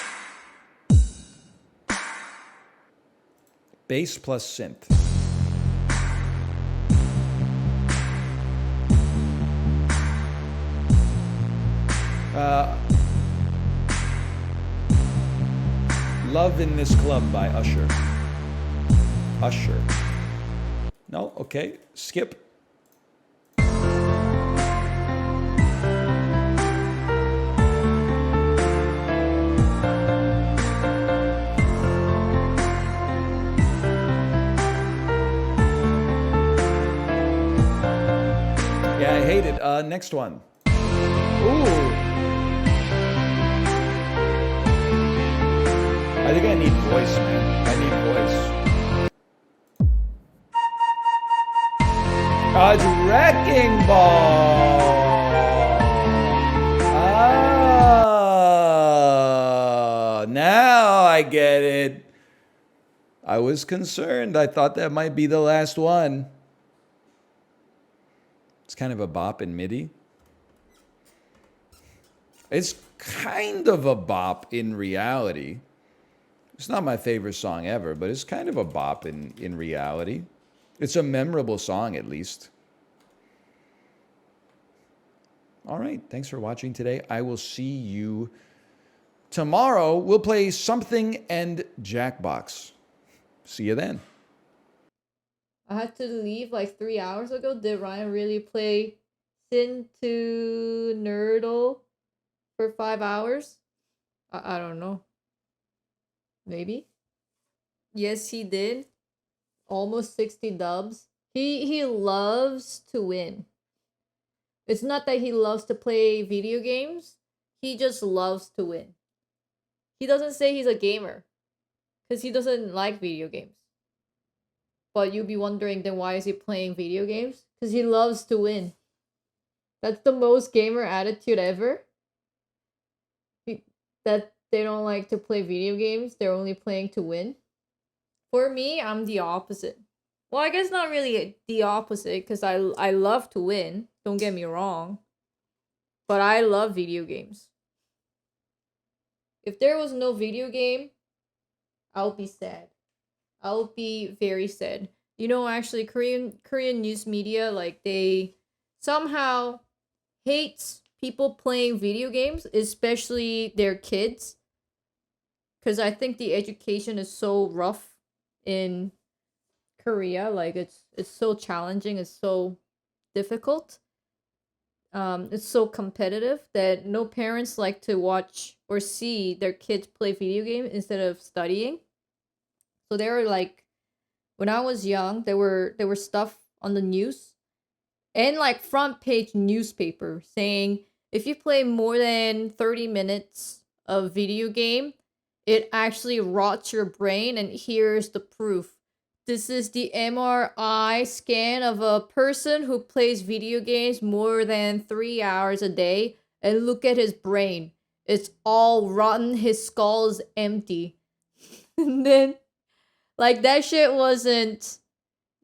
S1: Bass plus synth. Love in This Club by Usher. Usher. No? Okay. Skip. Yeah, I hate it. Next one. Ooh. I think I need voice, man. I need voice. A wrecking ball. I was concerned. I thought that might be the last one. It's kind of a bop in MIDI. It's kind of a bop in reality. It's not my favorite song ever, but it's kind of a bop in reality. It's a memorable song, at least. All right, thanks for watching today. I will see you tomorrow. We'll play Something and Jackbox. See you then.
S3: I had to leave like 3 hours ago. Did Ryan really play Cine2Nerdle for 5 hours? I don't know. Maybe. Yes, he did. Almost 60 dubs. He loves to win. It's not that he loves to play video games. He just loves to win. He doesn't say he's a gamer. Because he doesn't like video games. But you'll be wondering, then why is he playing video games? Because he loves to win. That's the most gamer attitude ever. That they don't like to play video games. They're only playing to win. For me, I'm the opposite. Well, I guess not really the opposite, because I love to win. Don't get me wrong. But I love video games. If there was no video game, I'll be sad. I'll be very sad. You know, actually, Korean news media, like, they somehow hates people playing video games, especially their kids. Because I think the education is so rough in Korea. Like, it's so challenging. It's so difficult. It's so competitive that no parents like to watch or see their kids play video games instead of studying. So they were like, when I was young, there were stuff on the news and like front page newspaper saying if you play more than 30 minutes of video game, it actually rots your brain, and here's the proof. This is the MRI scan of a person who plays video games more than 3 hours a day, and look at his brain. It's all rotten, his skull is empty. And then, like, that shit wasn't,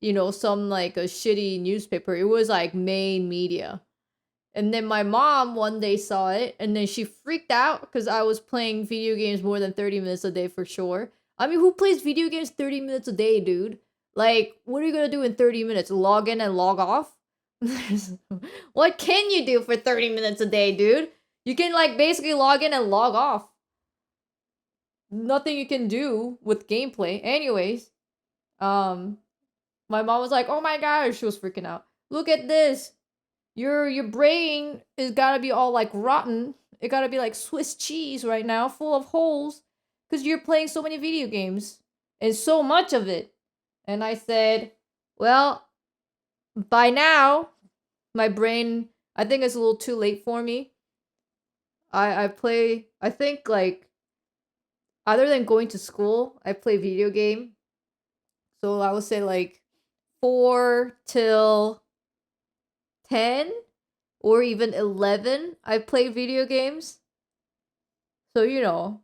S3: you know, some, like, a shitty newspaper. It was, like, main media. And then my mom one day saw it, and then she freaked out because I was playing video games more than 30 minutes a day for sure. I mean, who plays video games 30 minutes a day, dude? Like, what are you gonna do in 30 minutes? Log in and log off? What can you do for 30 minutes a day, dude? You can, like, basically log in and log off. Nothing you can do with gameplay. Anyways, my mom was like, oh my gosh, she was freaking out. Look at this. Your brain is gotta be all, like, rotten. It gotta be like Swiss cheese right now, full of holes. Because you're playing so many video games. And so much of it. And I said, well, by now, my brain, I think it's a little too late for me. I play, I think, like, other than going to school, I play video game. So I would say, like, 4 till 10 or even 11, I play video games. So, you know,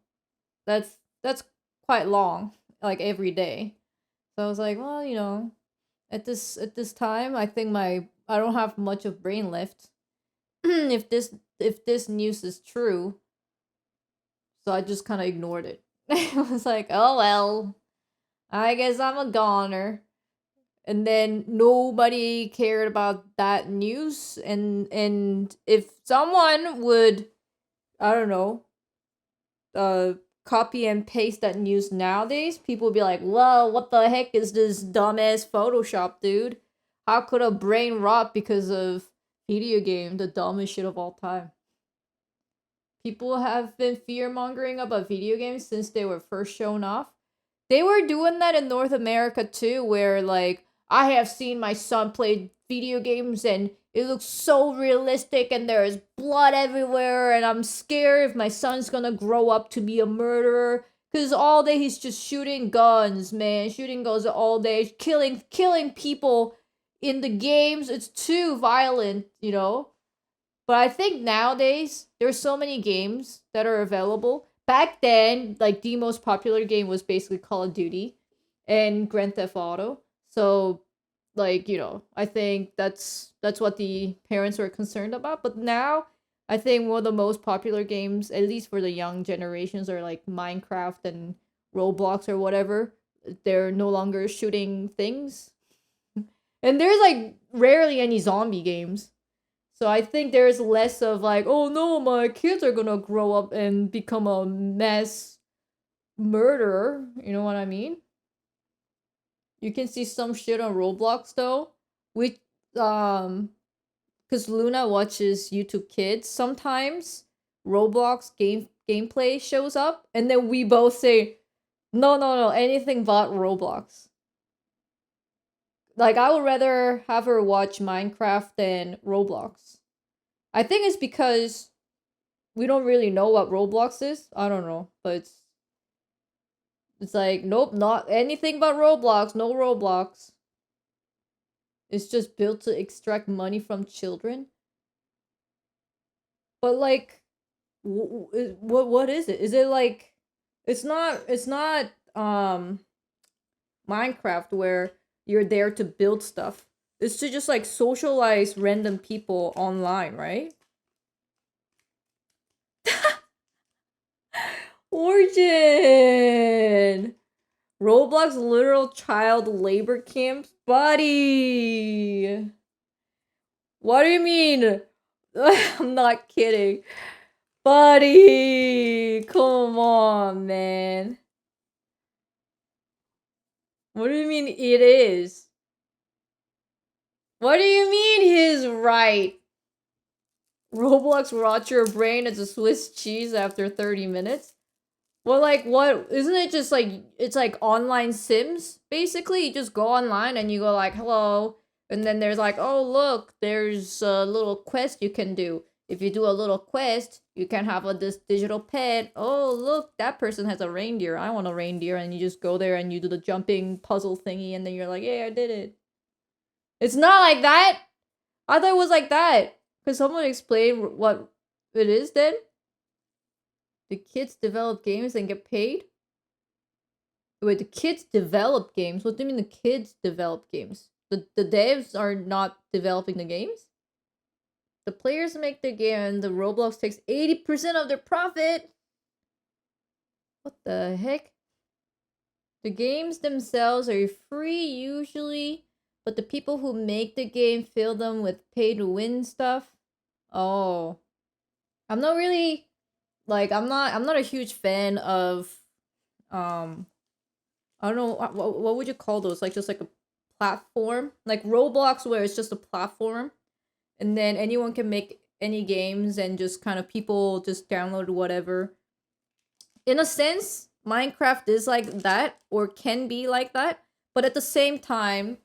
S3: that's quite long, like, every day. So I was like, well, you know, at this time, I think I don't have much of brain left. if this news is true. So I just kind of ignored it. I was like, oh well, I guess I'm a goner. And then nobody cared about that news, and if someone would, I don't know, copy and paste that news nowadays, people would be like, well, what the heck is this dumbass Photoshop, dude? How could a brain rot because of video game, the dumbest shit of all time? People have been fear-mongering about video games since they were first shown off. They were doing that in North America too, where, like, I have seen my son play video games and it looks so realistic and there's blood everywhere and I'm scared if my son's gonna grow up to be a murderer. Because all day he's just shooting guns, man. Shooting guns all day. Killing people in the games. It's too violent, you know? But I think nowadays, there's so many games that are available. Back then, like, the most popular game was basically Call of Duty. and Grand Theft Auto. So like, I think that's what the parents were concerned about. But now I think one of the most popular games, at least for the young generations, are like Minecraft and Roblox or whatever. They're no longer shooting things. And there's like rarely any zombie games. So I think there's less of like, oh no, my kids are gonna grow up and become a mass murderer. You know what I mean? You can see some shit on Roblox though. We because Luna watches YouTube Kids. Sometimes Roblox gameplay shows up, and then we both say, no, no, no, anything but Roblox. Like, I would rather have her watch Minecraft than Roblox. I think it's because we don't really know what Roblox is. I don't know, but it's like, nope, not anything but Roblox. No Roblox. It's just built to extract money from children. But like, what is it? Is it like, it's not Minecraft where you're there to build stuff. It's to just like socialize random people online, right? Origin! Roblox literal child labor camps? Buddy! What do you mean? I'm not kidding. Buddy! Come on, man. What do you mean it is? What do you mean he's right? Roblox rot your brain as a Swiss cheese after 30 minutes? Well, like, what? Isn't it just like, it's like online Sims, basically? You just go online and you go like, hello. And then there's like, oh, look, there's a little quest you can do. If you do a little quest, you can have this digital pet. Oh, look, that person has a reindeer. I want a reindeer. And you just go there and you do the jumping puzzle thingy. And then you're like, yeah, I did it. It's not like that. I thought it was like that. Could someone explain what it is then? The kids develop games and get paid? Wait, the kids develop games? What do you mean the kids develop games? The devs are not developing the games? The players make the game and the Roblox takes 80% of their profit? What the heck? The games themselves are free usually, but the people who make the game fill them with pay to win stuff? Oh. I'm not really... Like, I'm not a huge fan of... I don't know, what would you call those? Like, just like a platform? Like Roblox, where it's just a platform. And then anyone can make any games and just kind of people just download whatever. In a sense, Minecraft is like that, or can be like that. But at the same time,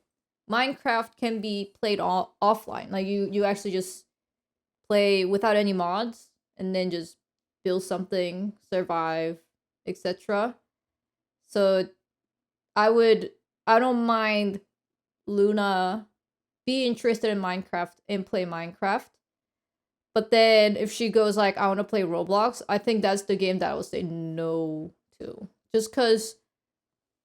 S3: Minecraft can be played offline. Like, you actually just play without any mods, and then just build something, survive, etc. So I don't mind Luna be interested in Minecraft and play Minecraft. But then if she goes like, I want to play Roblox, I think that's the game that I would say no to. Just because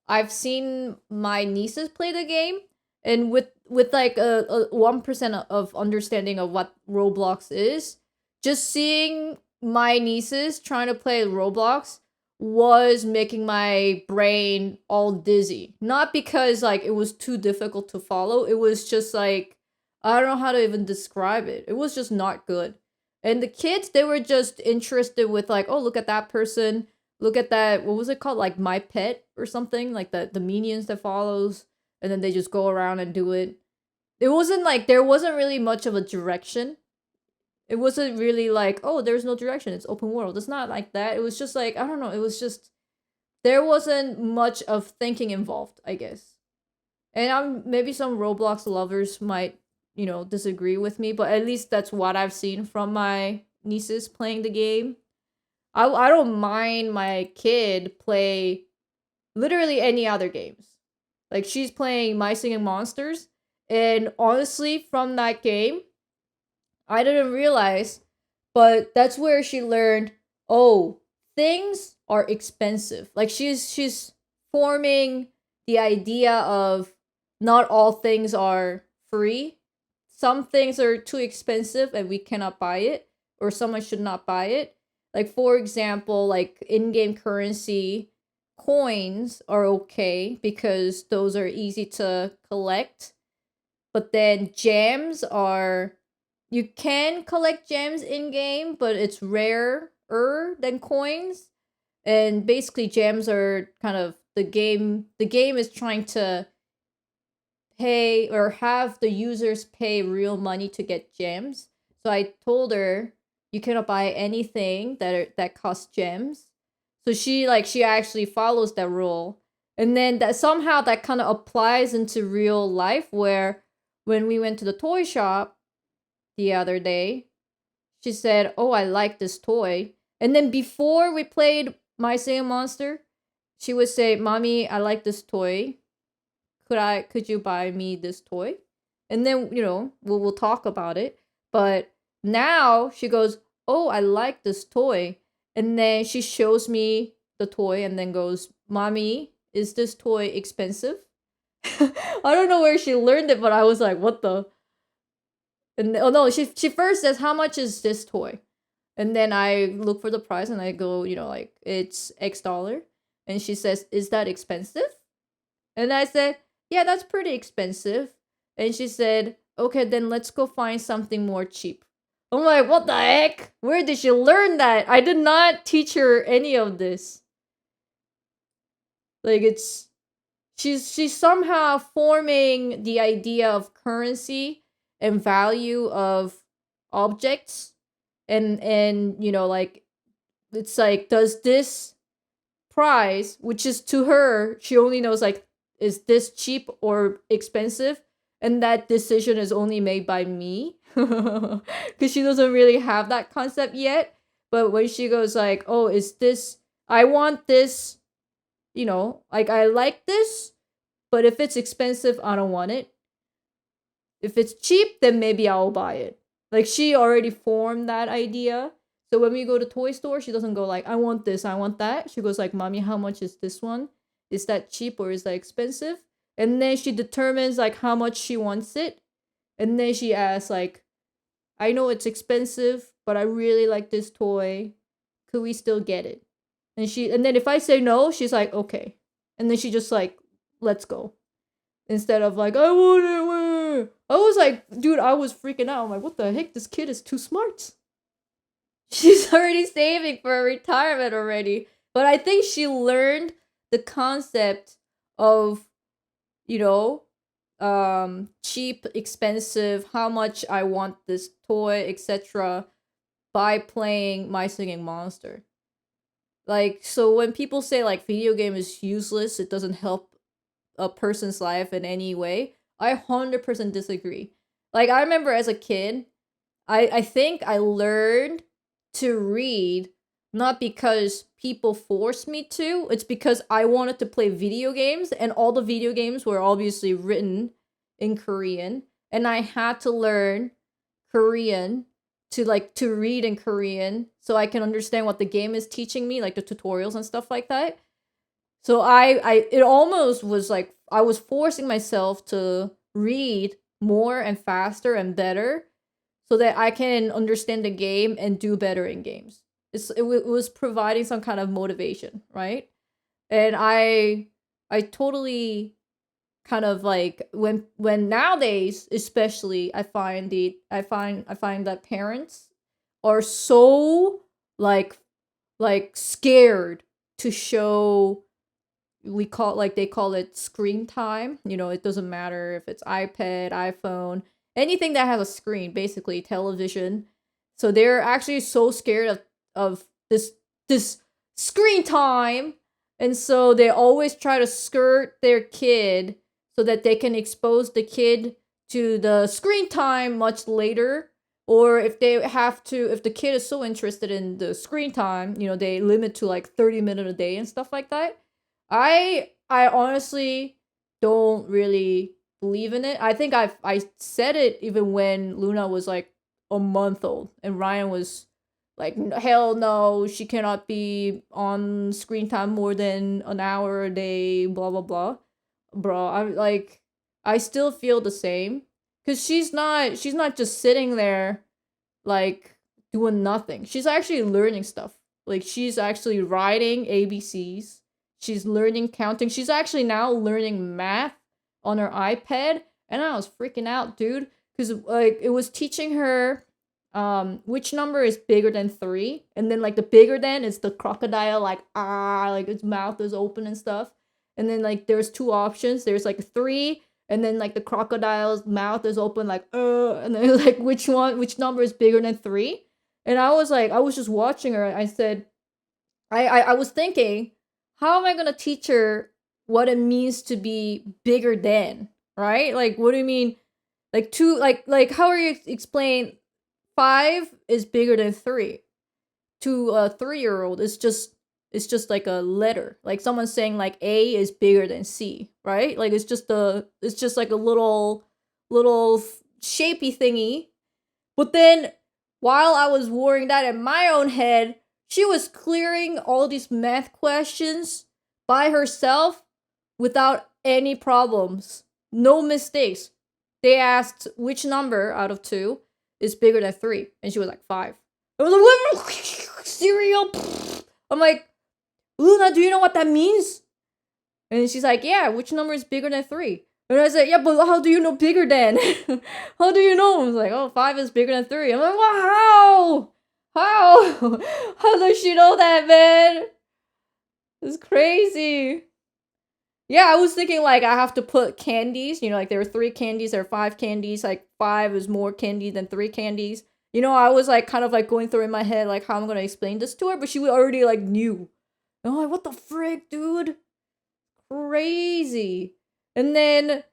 S3: I've seen my nieces play the game, and with like a 1% of understanding of what Roblox is, just seeing my nieces trying to play Roblox was making my brain all dizzy. Not because like it was too difficult to follow, it was just like, I don't know how to even describe it. It was just not good. And the kids, they were just interested with like, oh, look at that person, look at that, what was it called, like My Pet or something, like the minions that follows, and then they just go around and do it. It wasn't like, there wasn't really much of a direction. It wasn't really like, oh, there's no direction, it's open world. It's not like that. It was just like, I don't know, it was just, there wasn't much of thinking involved, I guess. And maybe some Roblox lovers might, disagree with me, but at least that's what I've seen from my nieces playing the game. I don't mind my kid play literally any other games. Like, she's playing My Singing Monsters, and honestly, from that game, I didn't realize, but that's where she learned, oh, things are expensive. Like, she's forming the idea of not all things are free. Some things are too expensive and we cannot buy it, or someone should not buy it. Like, for example, like in-game currency coins are okay because those are easy to collect. But then gems are, you can collect gems in-game, but it's rarer than coins. And basically gems are kind of the game is trying to pay or have the users pay real money to get gems. So I told her you cannot buy anything that costs gems. So she actually follows that rule. And then that somehow that kind of applies into real life, where when we went to the toy shop the other day, she said, "Oh, I like this toy." And then before we played My Singing Monster, she would say, "Mommy, I like this toy. Could you buy me this toy?" And then, we'll talk about it. But now she goes, "Oh, I like this toy." And then she shows me the toy and then goes, "Mommy, is this toy expensive?" I don't know where she learned it, but I was like, what the? And oh no, she first says, "How much is this toy?" And then I look for the price and I go, like, "It's X dollar." And she says, "Is that expensive?" And I said, "Yeah, that's pretty expensive." And she said, "Okay, then let's go find something more cheap." I'm like, what the heck? Where did she learn that? I did not teach her any of this. Like, she's somehow forming the idea of currency and value of objects, and like, it's like, does this price, which is to her, she only knows, like, is this cheap or expensive, and that decision is only made by me because she doesn't really have that concept yet. But when she goes like, "Oh, is this, I want this, like, I like this, but if it's expensive, I don't want it. If it's cheap, then maybe I'll buy it." Like, she already formed that idea. So when we go to toy store, she doesn't go like, "I want this, I want that." She goes like, "Mommy, how much is this one? Is that cheap or is that expensive?" And then she determines like how much she wants it. And then she asks like, "I know it's expensive, but I really like this toy. Could we still get it?" And then if I say no, she's like, "Okay." And then she just like lets go. Instead of like, "I want it." I was like, dude, I was freaking out. I'm like, what the heck? This kid is too smart. She's already saving for retirement already. But I think she learned the concept of, cheap, expensive, how much I want this toy, etc., by playing My Singing Monster. Like, so when people say like video game is useless, it doesn't help a person's life in any way, I 100% disagree. Like, I remember as a kid, I think I learned to read not because people forced me to, it's because I wanted to play video games, and all the video games were obviously written in Korean, and I had to learn Korean to read in Korean so I can understand what the game is teaching me, like the tutorials and stuff like that. So it almost was like I was forcing myself to read more and faster and better so that I can understand the game and do better in games. It was providing some kind of motivation, right? And I totally kind of like, when nowadays especially, I find that parents are so like scared to show, they call it screen time. It doesn't matter if it's iPad, iPhone, anything that has a screen, basically television. So they're actually so scared of this screen time, and so they always try to skirt their kid so that they can expose the kid to the screen time much later. Or if the kid is so interested in the screen time, they limit to like 30 minutes a day and stuff like that. I honestly don't really believe in it. I think I said it even when Luna was like a month old and Ryan was like, hell no, she cannot be on screen time more than an hour a day, blah blah blah. bro, I still feel the same. Cause she's not just sitting there like doing nothing. She's actually learning stuff. Like she's actually writing ABCs. She's learning counting. She's actually now learning math on her iPad. And I was freaking out, dude. Cause like it was teaching her which number is bigger than 3. And then like the bigger than is the crocodile, like like its mouth is open and stuff. And then like there's 2 options. There's like 3, and then like the crocodile's mouth is open like and then like which number is bigger than 3. And I was just watching her. I said I was thinking, how am I gonna teach her what it means to be bigger than, right? Like what do you mean, like 2, like how are you explain 5 is bigger than 3 to a 3-year-old? It's just like a letter. Like someone saying like A is bigger than C, right? Like it's just like a little shapy thingy. But then while I was worrying that in my own head, she was clearing all these math questions by herself without any problems. No mistakes. They asked which number out of 2 is bigger than 3, and she was like 5. I was like, what? Cereal? I'm like, Luna, do you know what that means? And she's like, yeah, which number is bigger than 3? And I said, yeah, but how do you know bigger than? How do you know? I was like, oh, 5 is bigger than 3. I'm like, well, how? How? How does she know that, man? It's crazy. Yeah, I was thinking like I have to put candies. You know, like there are 3 candies, there are 5 candies. Like 5 is more candy than 3 candies. You know, I was like kind of like going through in my head like how I'm gonna explain this to her, but she already like knew. And I'm like, what the frick, dude? Crazy. And then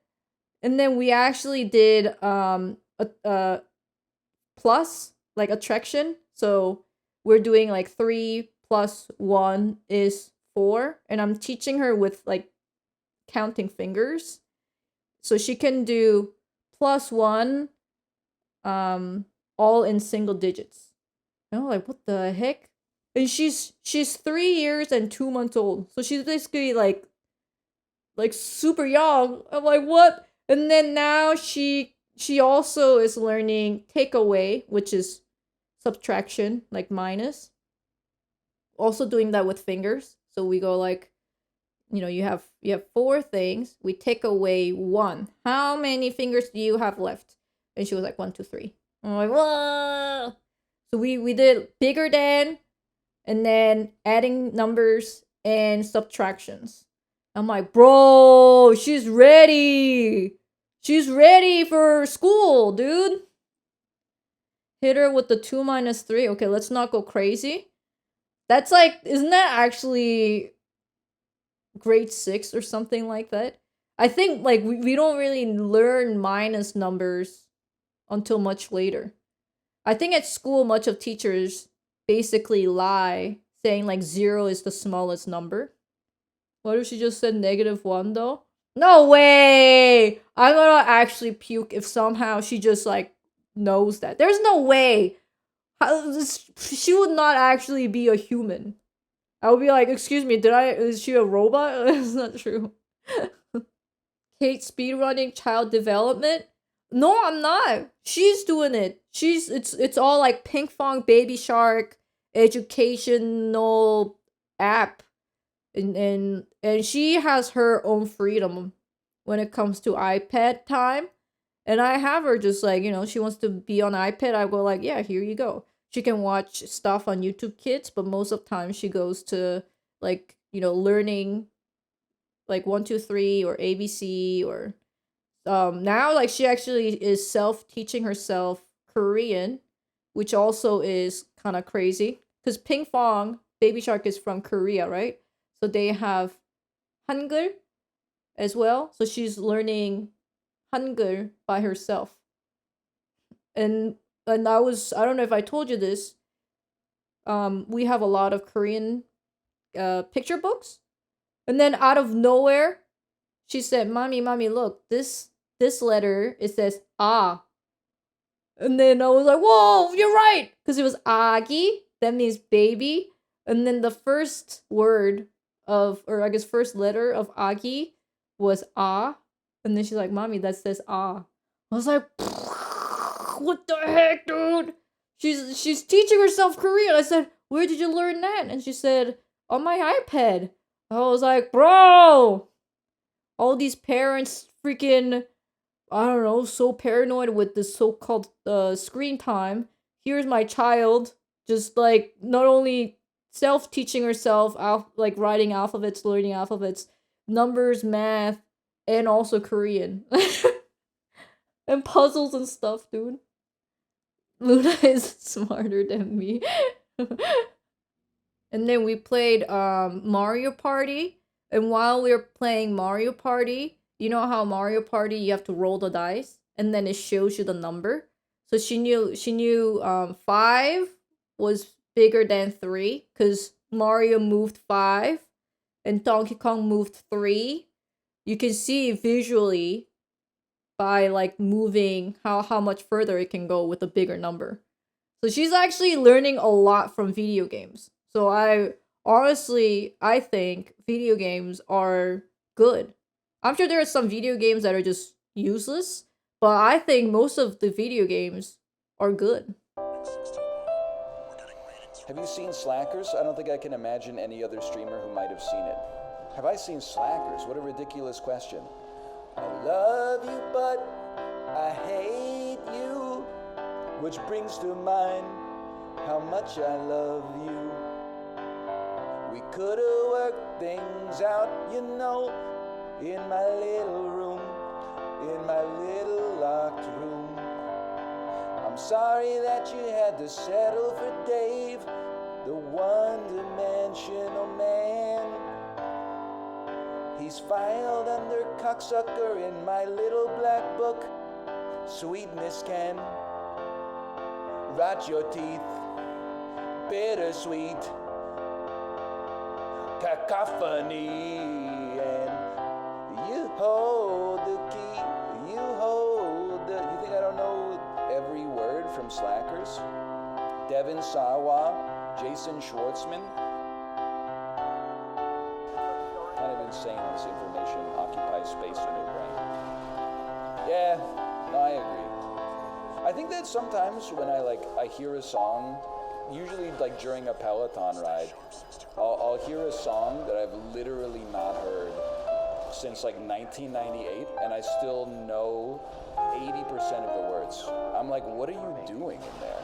S3: we actually did a plus, like attraction. So we're doing like 3 plus 1 is 4, and I'm teaching her with like counting fingers. So she can do plus 1 all in single digits. And I'm like, what the heck? And she's 3 years and 2 months old. So she's basically like super young. I'm like, what? And then now she also is learning take away, which is subtraction, like minus. Also doing that with fingers. So we go like, you know, you have 4 things. We take away 1. How many fingers do you have left? And she was like 1, 2, 3. I'm like, whoa. So we did bigger than, and then adding numbers and subtractions. I'm like, bro, she's ready. She's ready for school, dude. Hit her with the 2 minus 3. Okay, let's not go crazy. That's like, isn't that actually grade 6 or something like that? I think like we don't really learn minus numbers until much later. I think at school, much of teachers basically lie, saying like 0 is the smallest number. What if she just said -1 though? No way! I'm gonna actually puke if somehow she just like knows that. There's no way. She would not actually be a human. I would be like, excuse me, is she a robot? That's not true. Kate speedrunning child development? No, I'm not. She's doing it. It's all like Ping Pong Baby Shark educational app. And she has her own freedom when it comes to iPad time. And I have her just like, you know, she wants to be on iPad. I go like, yeah, here you go. She can watch stuff on YouTube Kids, but most of the time she goes to like, you know, learning like 1, 2, 3 or ABC or now like she actually is self-teaching herself Korean, which also is kind of crazy because Ping Pong Baby Shark is from Korea, right? So they have Hangul as well. So she's learning Hangul by herself. And I don't know if I told you this. We have a lot of Korean picture books. And then out of nowhere, she said, Mommy, look, this letter, it says ah. And then I was like, whoa, you're right. Because it was agi, that means baby. And then the first word of, or I guess first letter of agi was ah. And then she's like, Mommy, that says ah. I was like, what the heck, dude? She's teaching herself Korean. I said, where did you learn that? And she said, on my iPad. I was like, bro, all these parents freaking, I don't know, so paranoid with this so-called screen time. Here's my child just like not only self-teaching herself, like writing alphabets, learning alphabets, numbers, math, and also Korean. And puzzles and stuff, dude. Luna is smarter than me. And then we played Mario Party. And while we were playing Mario Party, you know how Mario Party you have to roll the dice and then it shows you the number. So she knew 5 was bigger than 3 because Mario moved 5 and Donkey Kong moved 3. You can see visually by like moving how much further it can go with a bigger number. So she's actually learning a lot from video games. So I think video games are good. I'm sure there are some video games that are just useless, but I think most of the video games are good.
S1: Have you seen Slackers? I don't think I can imagine any other streamer who might have seen it. Have I seen Slackers? What a ridiculous question. I love you, but I hate you, which brings to mind how much I love you. We could have worked things out, you know, in my little room, in my little locked room. I'm sorry that you had to settle for Dave, the one-dimensional man. He's filed under cocksucker in my little black book. Sweetness can rot your teeth, bittersweet cacophony, and you hold the key, you hold the... You think I don't know every word from Slackers? Devin Sawa, Jason Schwartzman. Kind of insane this information occupies space in your brain. Yeah, no, I agree. I think that sometimes when I hear a song, usually like during a Peloton ride, I'll hear a song that I've literally not heard since like 1998, and I still know 80% of the words. I'm like, what are you doing in there?